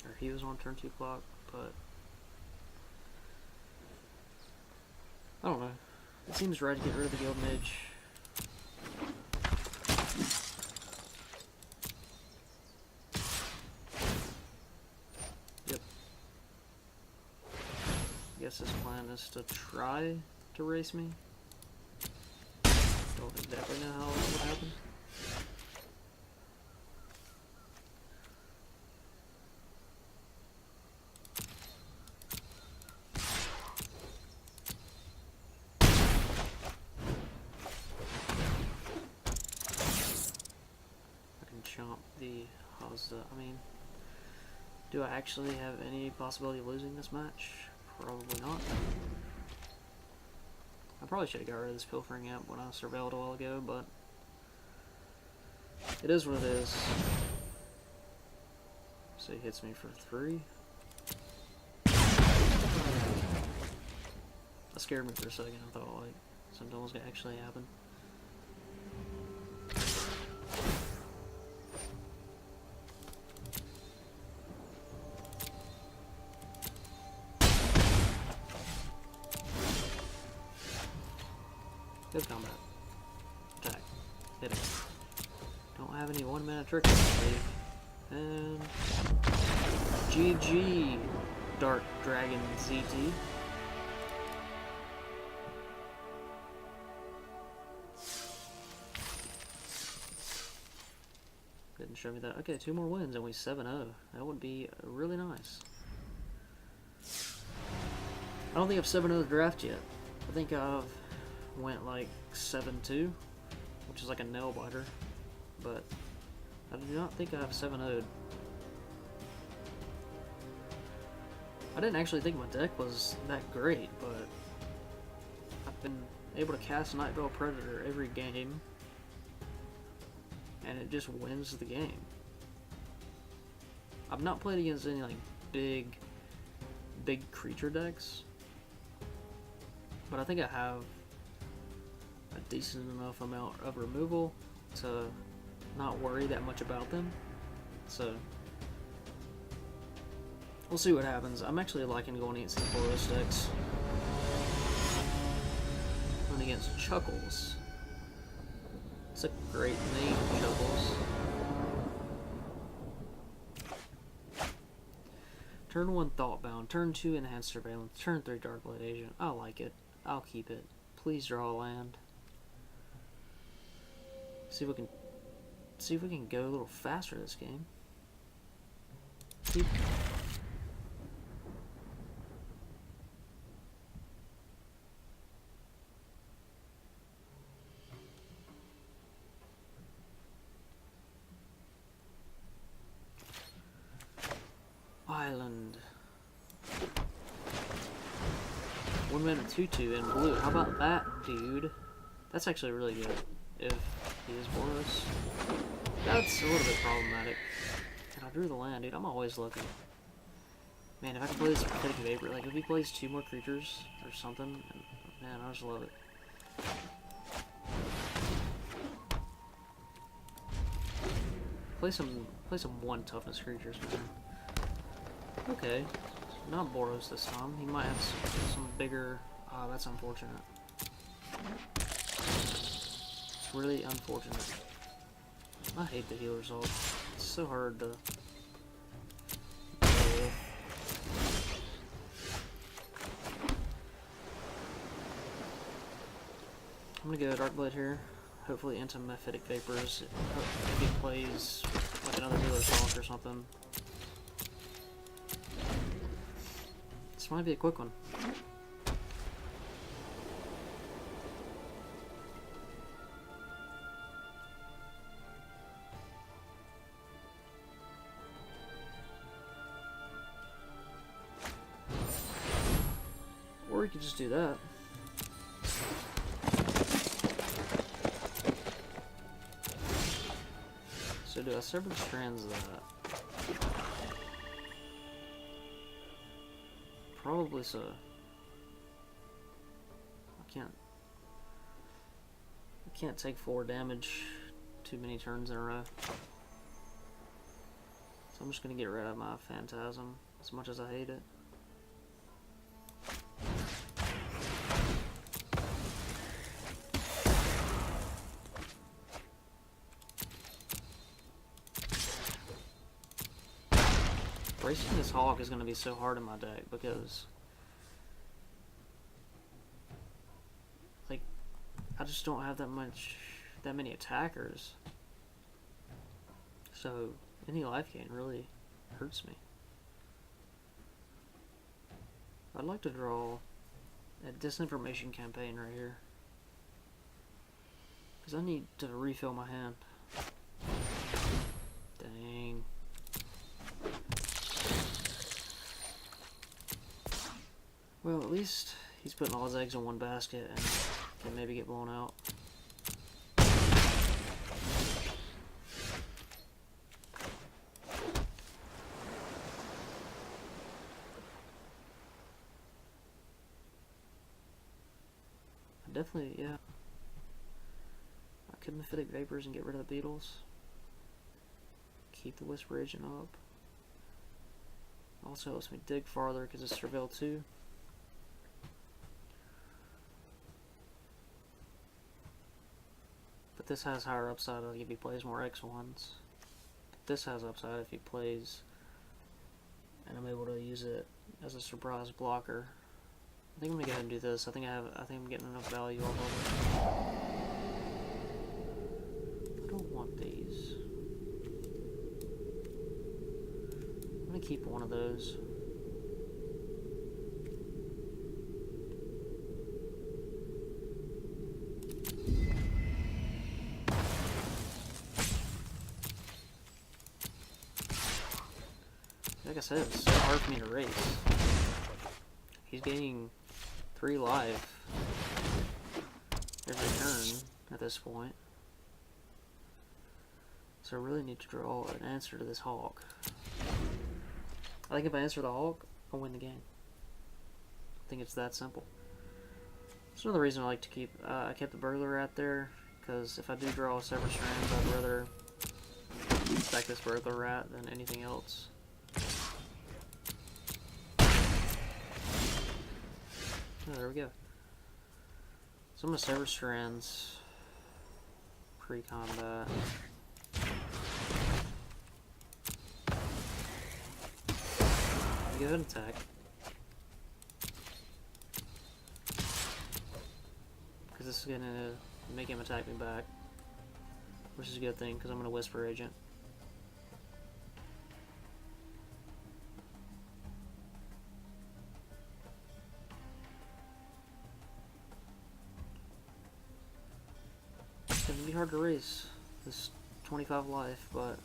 Or he was on turn 2 clock, but... I don't know. It seems right to get rid of the Guild Mage. Yep. Guess his plan is to try to race me. Don't exactly know how that would happen. I can chomp the Hazda. I mean, do I actually have any possibility of losing this match? Probably not. I probably should have got rid of this Pilfering Imp when I surveilled a while ago, but it is what it is. So he hits me for 3. That scared me for a second. I thought like something was gonna actually happen. Good combat. Attack. Hit it. Don't have any 1-mana tricks, I believe. And GG, Dark Dragon ZT. Didn't show me that. Okay, 2 more wins and we 7-0. That would be really nice. I don't think I've 7-0 the draft yet. I think I've went like 7-2, which is like a nail biter, but I do not think I've 7-0'd. I didn't actually think my deck was that great, but I've been able to cast Nightveil Predator every game, and it just wins the game. I've not played against any like big creature decks, but I think I have a decent enough amount of removal to not worry that much about them. So we'll see what happens. I'm actually liking going against the Boros decks. Going against Chuckles. It's a great name, Chuckles. Turn 1 Thoughtbound, turn 2 Enhanced Surveillance, turn 3 Darkblade Agent. I like it. I'll keep it. Please draw a land. See if we can go a little faster this game. Island. 1 mana 2/2 in blue. How about that, dude? That's actually really good. If he is Boros. That's a little bit problematic. And I drew the land, dude. I'm always looking. Man, if I can play this Prophetic Vapor, like if he plays 2 more creatures or something, man, I just love it. Play some 1 toughness creatures, man. Okay, not Boros this time. He might have some bigger. Ah, that's unfortunate. It's really unfortunate. I hate the healer result. It's so hard to deal with. I'm gonna go Darkblade here. Hopefully into Mephitic Vapors. If he plays like another healer assault or something. This might be a quick one. Or we could just do that. So do I several strands of that? Probably so. I can't. I can't take 4 damage too many turns in a row. So I'm just gonna get rid of my Phantasm, as much as I hate it. Bracing this Hawk is gonna be so hard in my deck because, like, I just don't have that many attackers. So any life gain really hurts me. I'd like to draw a disinformation campaign right here, because I need to refill my hand. Dang. Well, at least he's putting all his eggs in one basket and can maybe get blown out. Definitely, yeah. I could Mephitic Vapors and get rid of the beetles. Keep the Whisper Agent up. Also helps me dig farther because it's Surveil 2. But this has higher upside if he plays more X1s. But this has upside if he plays, and I'm able to use it as a surprise blocker. I think I'm gonna go ahead and do this. I think I'm getting enough value off of it. I don't want these. I'm gonna keep one of those. Like I said, it's so hard for me to race. He's gaining 3 life every turn at this point. So I really need to draw an answer to this Hawk. I think if I answer the Hawk, I'll win the game. I think it's that simple. That's another reason I like to keep, I kept the Burglar Rat there, because if I do draw Sever Strands, I'd rather stack this Burglar Rat than anything else. Oh, there we go. So I'm gonna Sever Strands pre-combat. Go ahead and attack. Because this is gonna make him attack me back. Which is a good thing, because I'm gonna Whisper Agent. It's gonna be hard to race this 25 life, but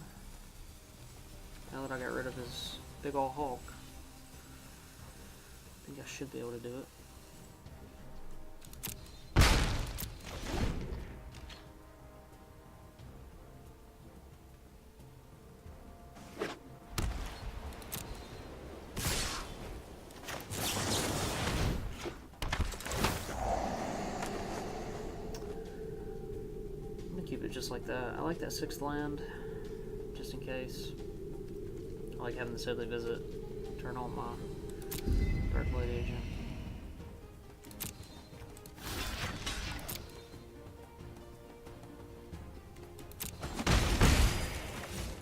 now that I got rid of his big ol' Hulk, I think I should be able to do it. I'm gonna keep it just like that. I like that 6th land, just in case. I like having the Deadly Visit turn on my Darkblade Agent.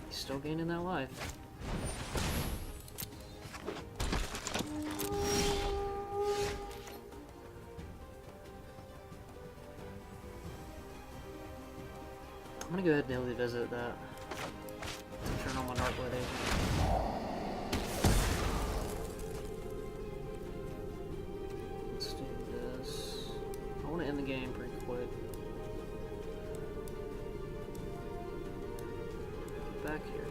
He's still gaining that life. I'm gonna go ahead and Deadly Visit that to turn on my Darkblade Agent. End the game pretty quick. Back here.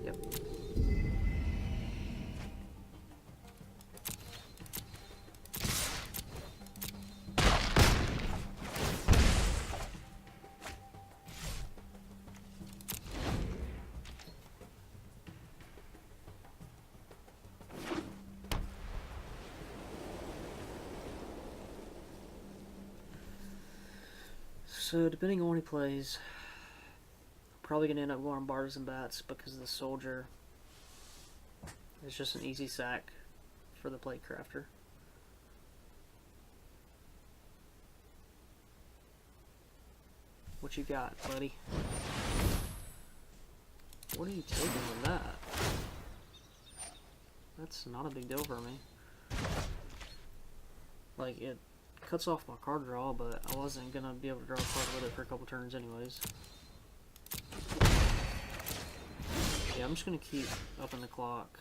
Yep. So depending on what he plays, I'm probably gonna end up going on Barters and Bats because the soldier is just an easy sack for the plate crafter. What you got, buddy? What are you taking with that? That's not a big deal for me. Like, it cuts off my card draw, but I wasn't gonna be able to draw a card with it for a couple turns anyways. Yeah, I'm just gonna keep upping the clock.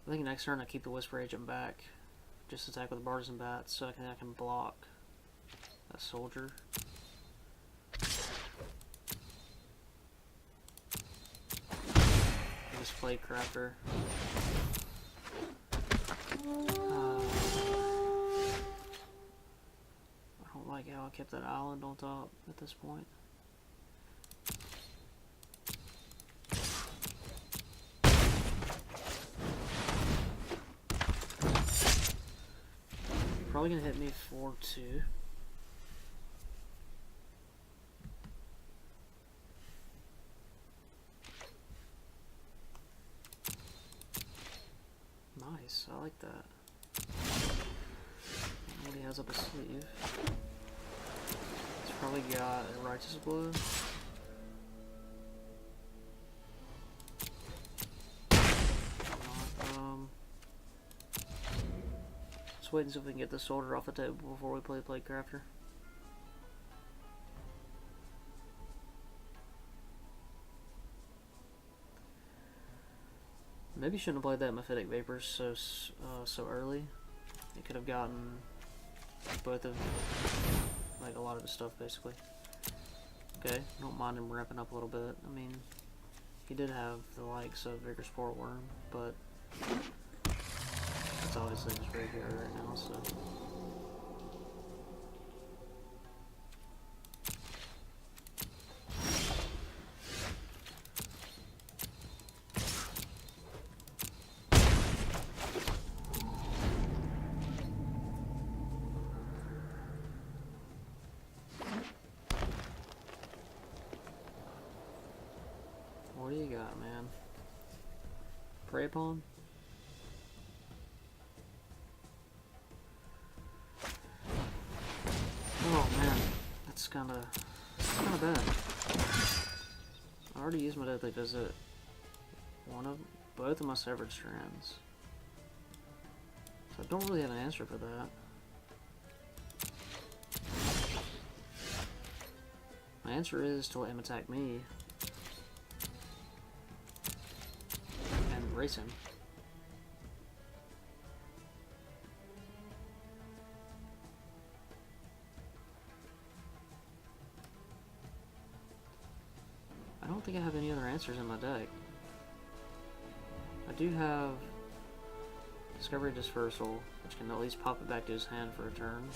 I think next turn I keep the Whisper Agent back. Just attack with the Barters and Bats so I can block that soldier. This plate crafter. I don't like how I kept that island on top at this point. Probably gonna hit me 4-2. Nice, I like that. What he has up his sleeve. He's probably got a Righteous Blow. Let's wait and see if we can get the soldier off the table before we play Plate Crafter. Maybe shouldn't have played that Mephitic Vapors so early. It could have gotten both of, like, a lot of his stuff basically. Okay, don't mind him ramping up a little bit. I mean, he did have the likes of Vigorous Portworm, but it's obviously just very good right now, so. What do you got, man? Prey Upon? Oh man, that's kinda bad. I already used my Deadly Visit. Both of my Severed Strands. So I don't really have an answer for that. My answer is to let him attack me and race him. I don't think I have any other answers in my deck. I do have Discovery Dispersal, which can at least pop it back to his hand for a turn.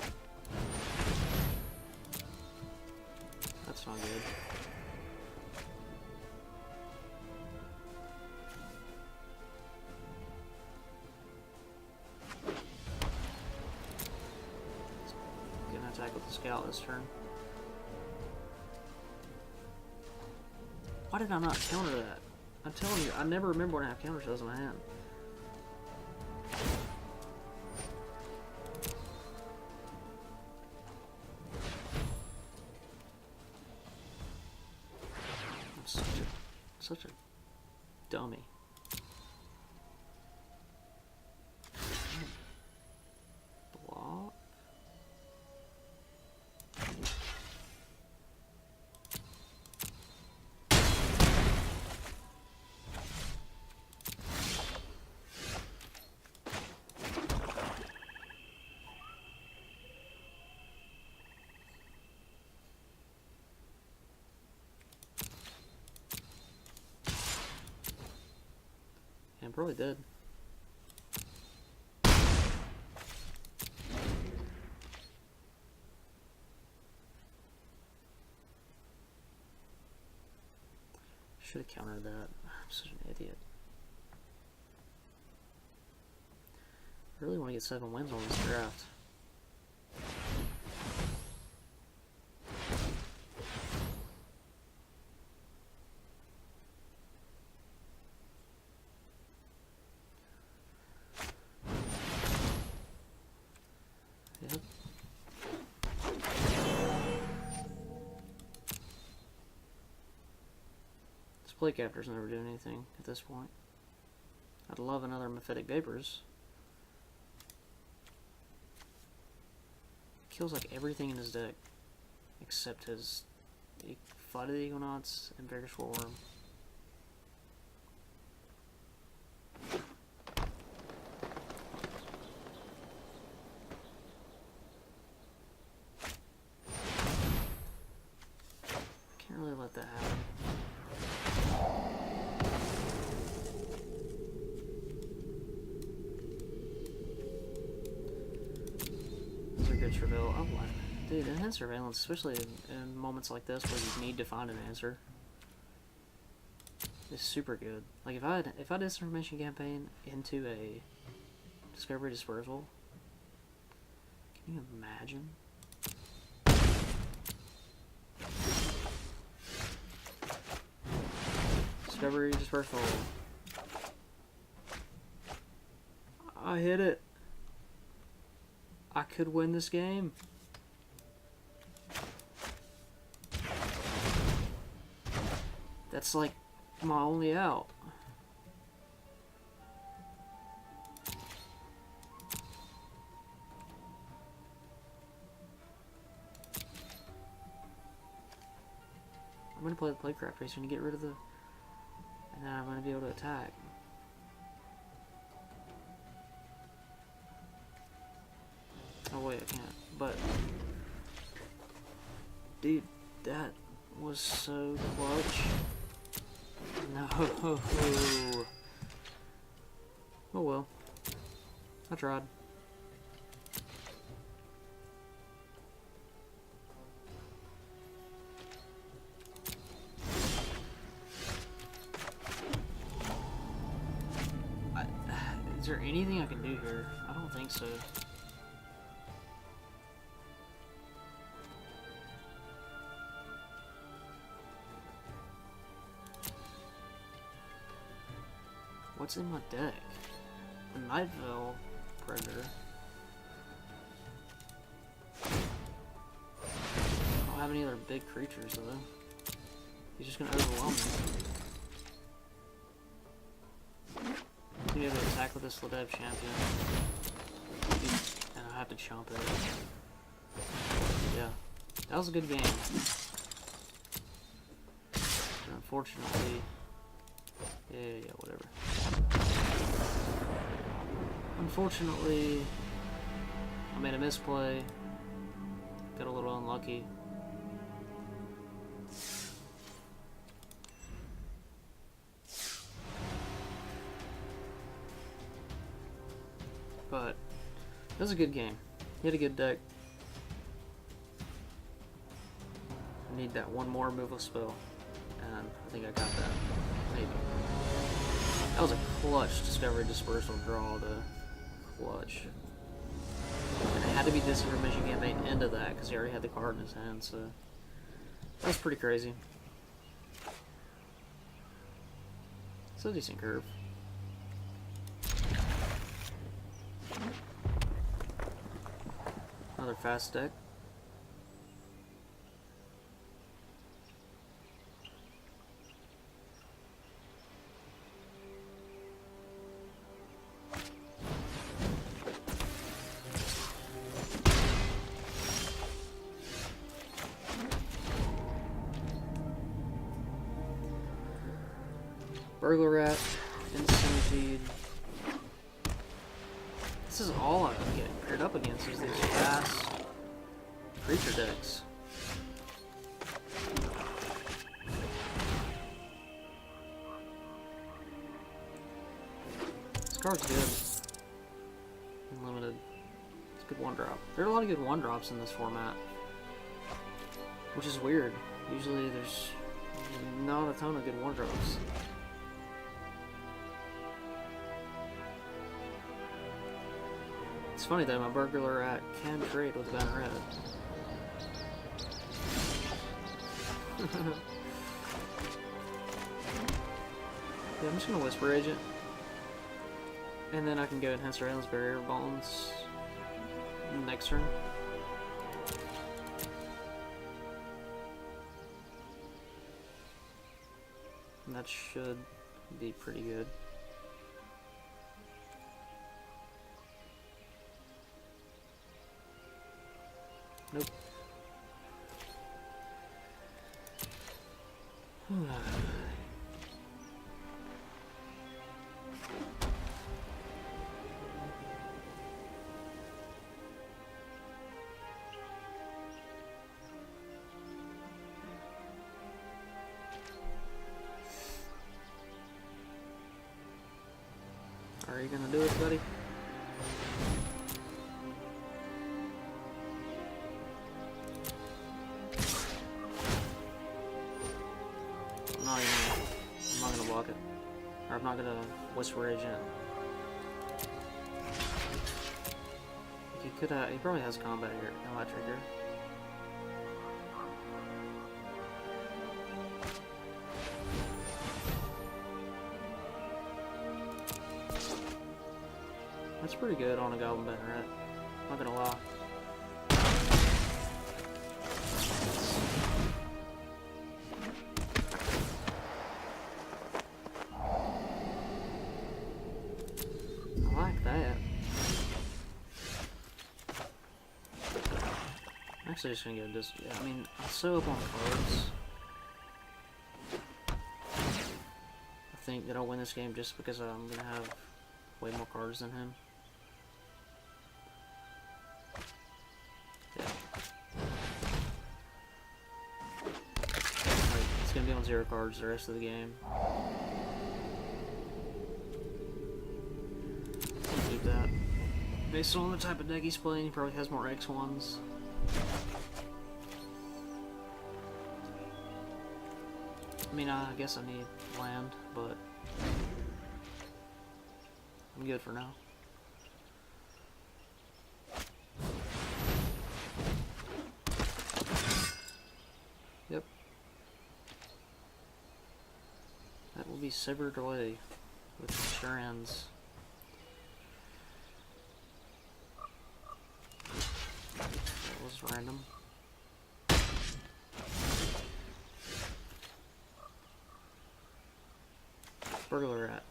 That's not good. Gonna attack with the Scout this turn. Why did I not counter that? I'm telling you, I never remember when I have counter spells in my hand. I'm such a dummy. Block. I'm probably dead. Should have countered that. I'm such an idiot. I really want to get 7 wins on this draft. Yep. This play captor's never doing anything at this point. I'd love another Mephitic Vapors. Kills like everything in his deck, except his Flight of the Eaglonauts and Vigorous Warworm. Can't really let that happen. Good Travail. Oh, dude, enhanced surveillance, especially in moments like this where you need to find an answer, is super good. Like if I did this information campaign into a Discovery Dispersal, can you imagine? Discovery Dispersal. I hit it. I could win this game. That's like my only out. I'm gonna play the Playcraft Racer and get rid of the... and then I'm gonna be able to attack. Oh wait, I can't. But, dude, that was so clutch. No. Oh well. I tried. Is there anything I can do here? I don't think so. What's in my deck? The Nightvale Predator. I don't have any other big creatures though. He's just gonna overwhelm me. I'm gonna attack with this Ladev Champion. And I have to chomp it. Yeah. That was a good game. But unfortunately... Yeah, whatever. Unfortunately, I made a misplay. Got a little unlucky. But it was a good game. He had a good deck. I need that one more removal spell, and I think I got that. Maybe. That was a clutch Discovery Dispersal draw to clutch. And it had to be Disinformation Campaign into that because he already had the card in his hand, so that's pretty crazy. It's a decent curve. Another fast deck. Burglar Rat, Centipede. This is all I'm getting paired up against, is these fast creature decks. This card's good. Unlimited. It's a good one drop. There are a lot of good one drops in this format, which is weird. Usually there's not a ton of good one drops. It's funny though, my burglar rat can trade with Ben Red. Yeah, I'm just gonna Whisper Agent. And then I can go Enhance Surveillance Barrier Bones next turn. And that should be pretty good. Nope. Are you gonna do it, buddy? I'm not gonna block it. Or I'm not gonna Whisper Agent. He could he probably has combat here. Electric here. That's pretty good on a Goblin Ben Rat. Not gonna lie. I like that. I'm actually just gonna go this. Yeah, I mean, I'm so up on cards. I think that I'll win this game just because I'm gonna have way more cards than him. Yeah. Like, it's gonna be on 0 cards the rest of the game. Keep that. Based on the type of deck he's playing, he probably has more X1s. I mean, I guess I need land, but I'm good for now. Yep. That will be severed away with strands. That was random. Burglar Rat.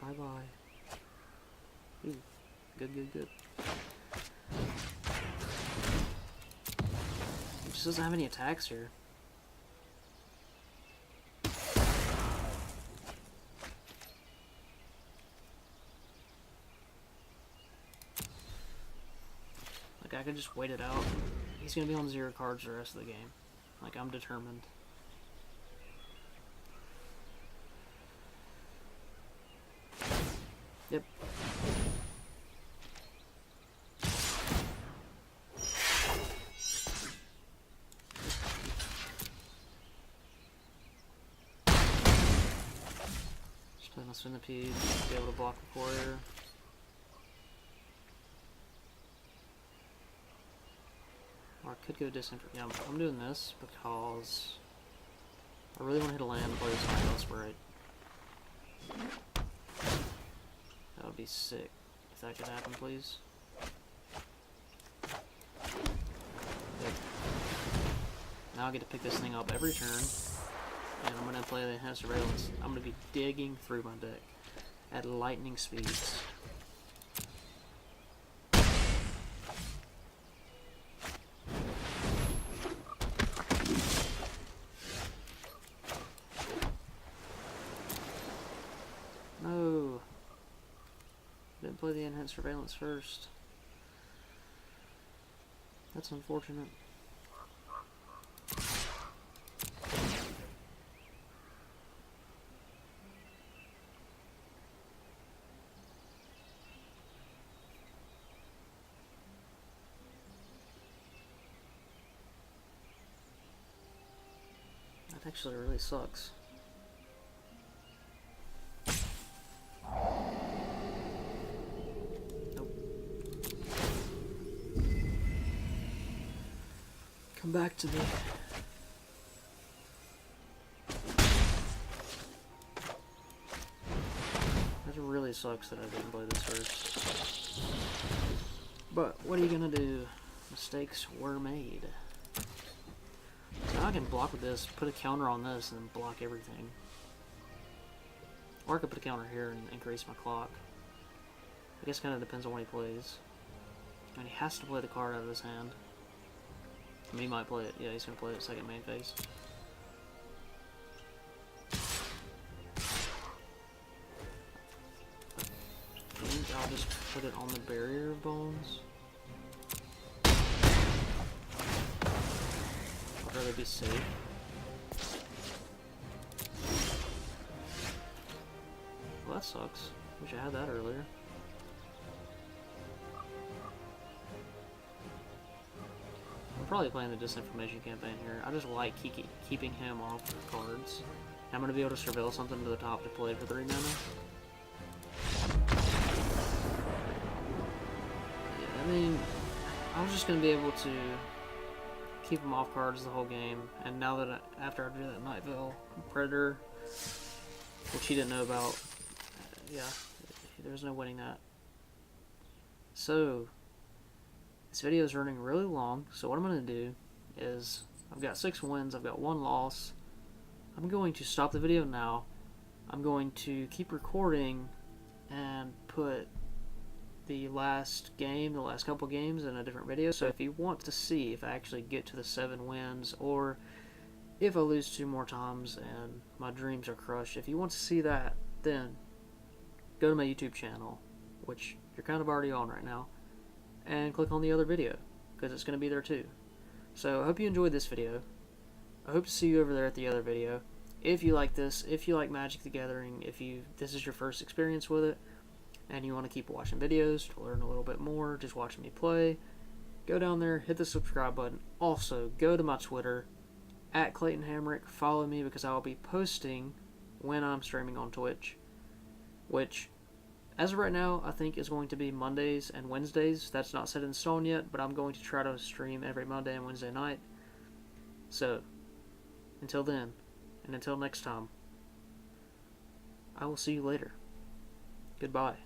Bye-bye. Ooh, good, good, good. He just doesn't have any attacks here. Like, I could just wait it out. He's gonna be on 0 cards the rest of the game. Like, I'm determined. Yep. Just play my Centipede, be able to block the Courier. Or I could go Disinfect. Yeah, I'm doing this because I really want to hit a land and play this Spellsprite. That would be sick if that could happen, please. Yep. Now I get to pick this thing up every turn, and I'm going to play the Enhanced Surveillance. I'm going to be digging through my deck at lightning speeds. No. Didn't play the Enhanced Surveillance first. That's unfortunate. That actually really sucks. Nope. Come back to me. That really sucks that I didn't play this first. But what are you gonna do? Mistakes were made. So now I can block with this, put a counter on this, and then block everything. Or I could put a counter here and increase my clock. I guess it kind of depends on what he plays. And he has to play the card out of his hand. I mean, he might play it. Yeah, he's going to play it second main phase. I think I'll just put it on the barrier of bones. I'd rather be safe. Well, that sucks. Wish I had that earlier. I'm probably playing the disinformation campaign here. I just like keeping him off the cards. I'm going to be able to surveil something to the top to play for 3 mana. Yeah, I mean, I was just going to be able to keep him off cards the whole game. And now that after I drew that Night Veil Predator, which he didn't know about, yeah, there's no winning that. So this video is running really long, so what I'm going to do is, I've got 6 wins, I've got 1 loss. I'm going to stop the video now. I'm going to keep recording and put the last game, the last couple games in a different video. So if you want to see if I actually get to the 7 wins, or if I lose 2 more times and my dreams are crushed, if you want to see that, then go to my YouTube channel, which you're kind of already on right now, and click on the other video, because it's going to be there too. So I hope you enjoyed this video. I hope to see you over there at the other video. If you like this, if you like Magic the Gathering, if this is your first experience with it, and you want to keep watching videos to learn a little bit more, just watching me play, go down there, hit the subscribe button. Also, go to my Twitter, @ClaytonHamrick. Follow me, because I will be posting when I'm streaming on Twitch, which, as of right now, I think is going to be Mondays and Wednesdays. That's not set in stone yet, but I'm going to try to stream every Monday and Wednesday night. So, until then, and until next time, I will see you later. Goodbye.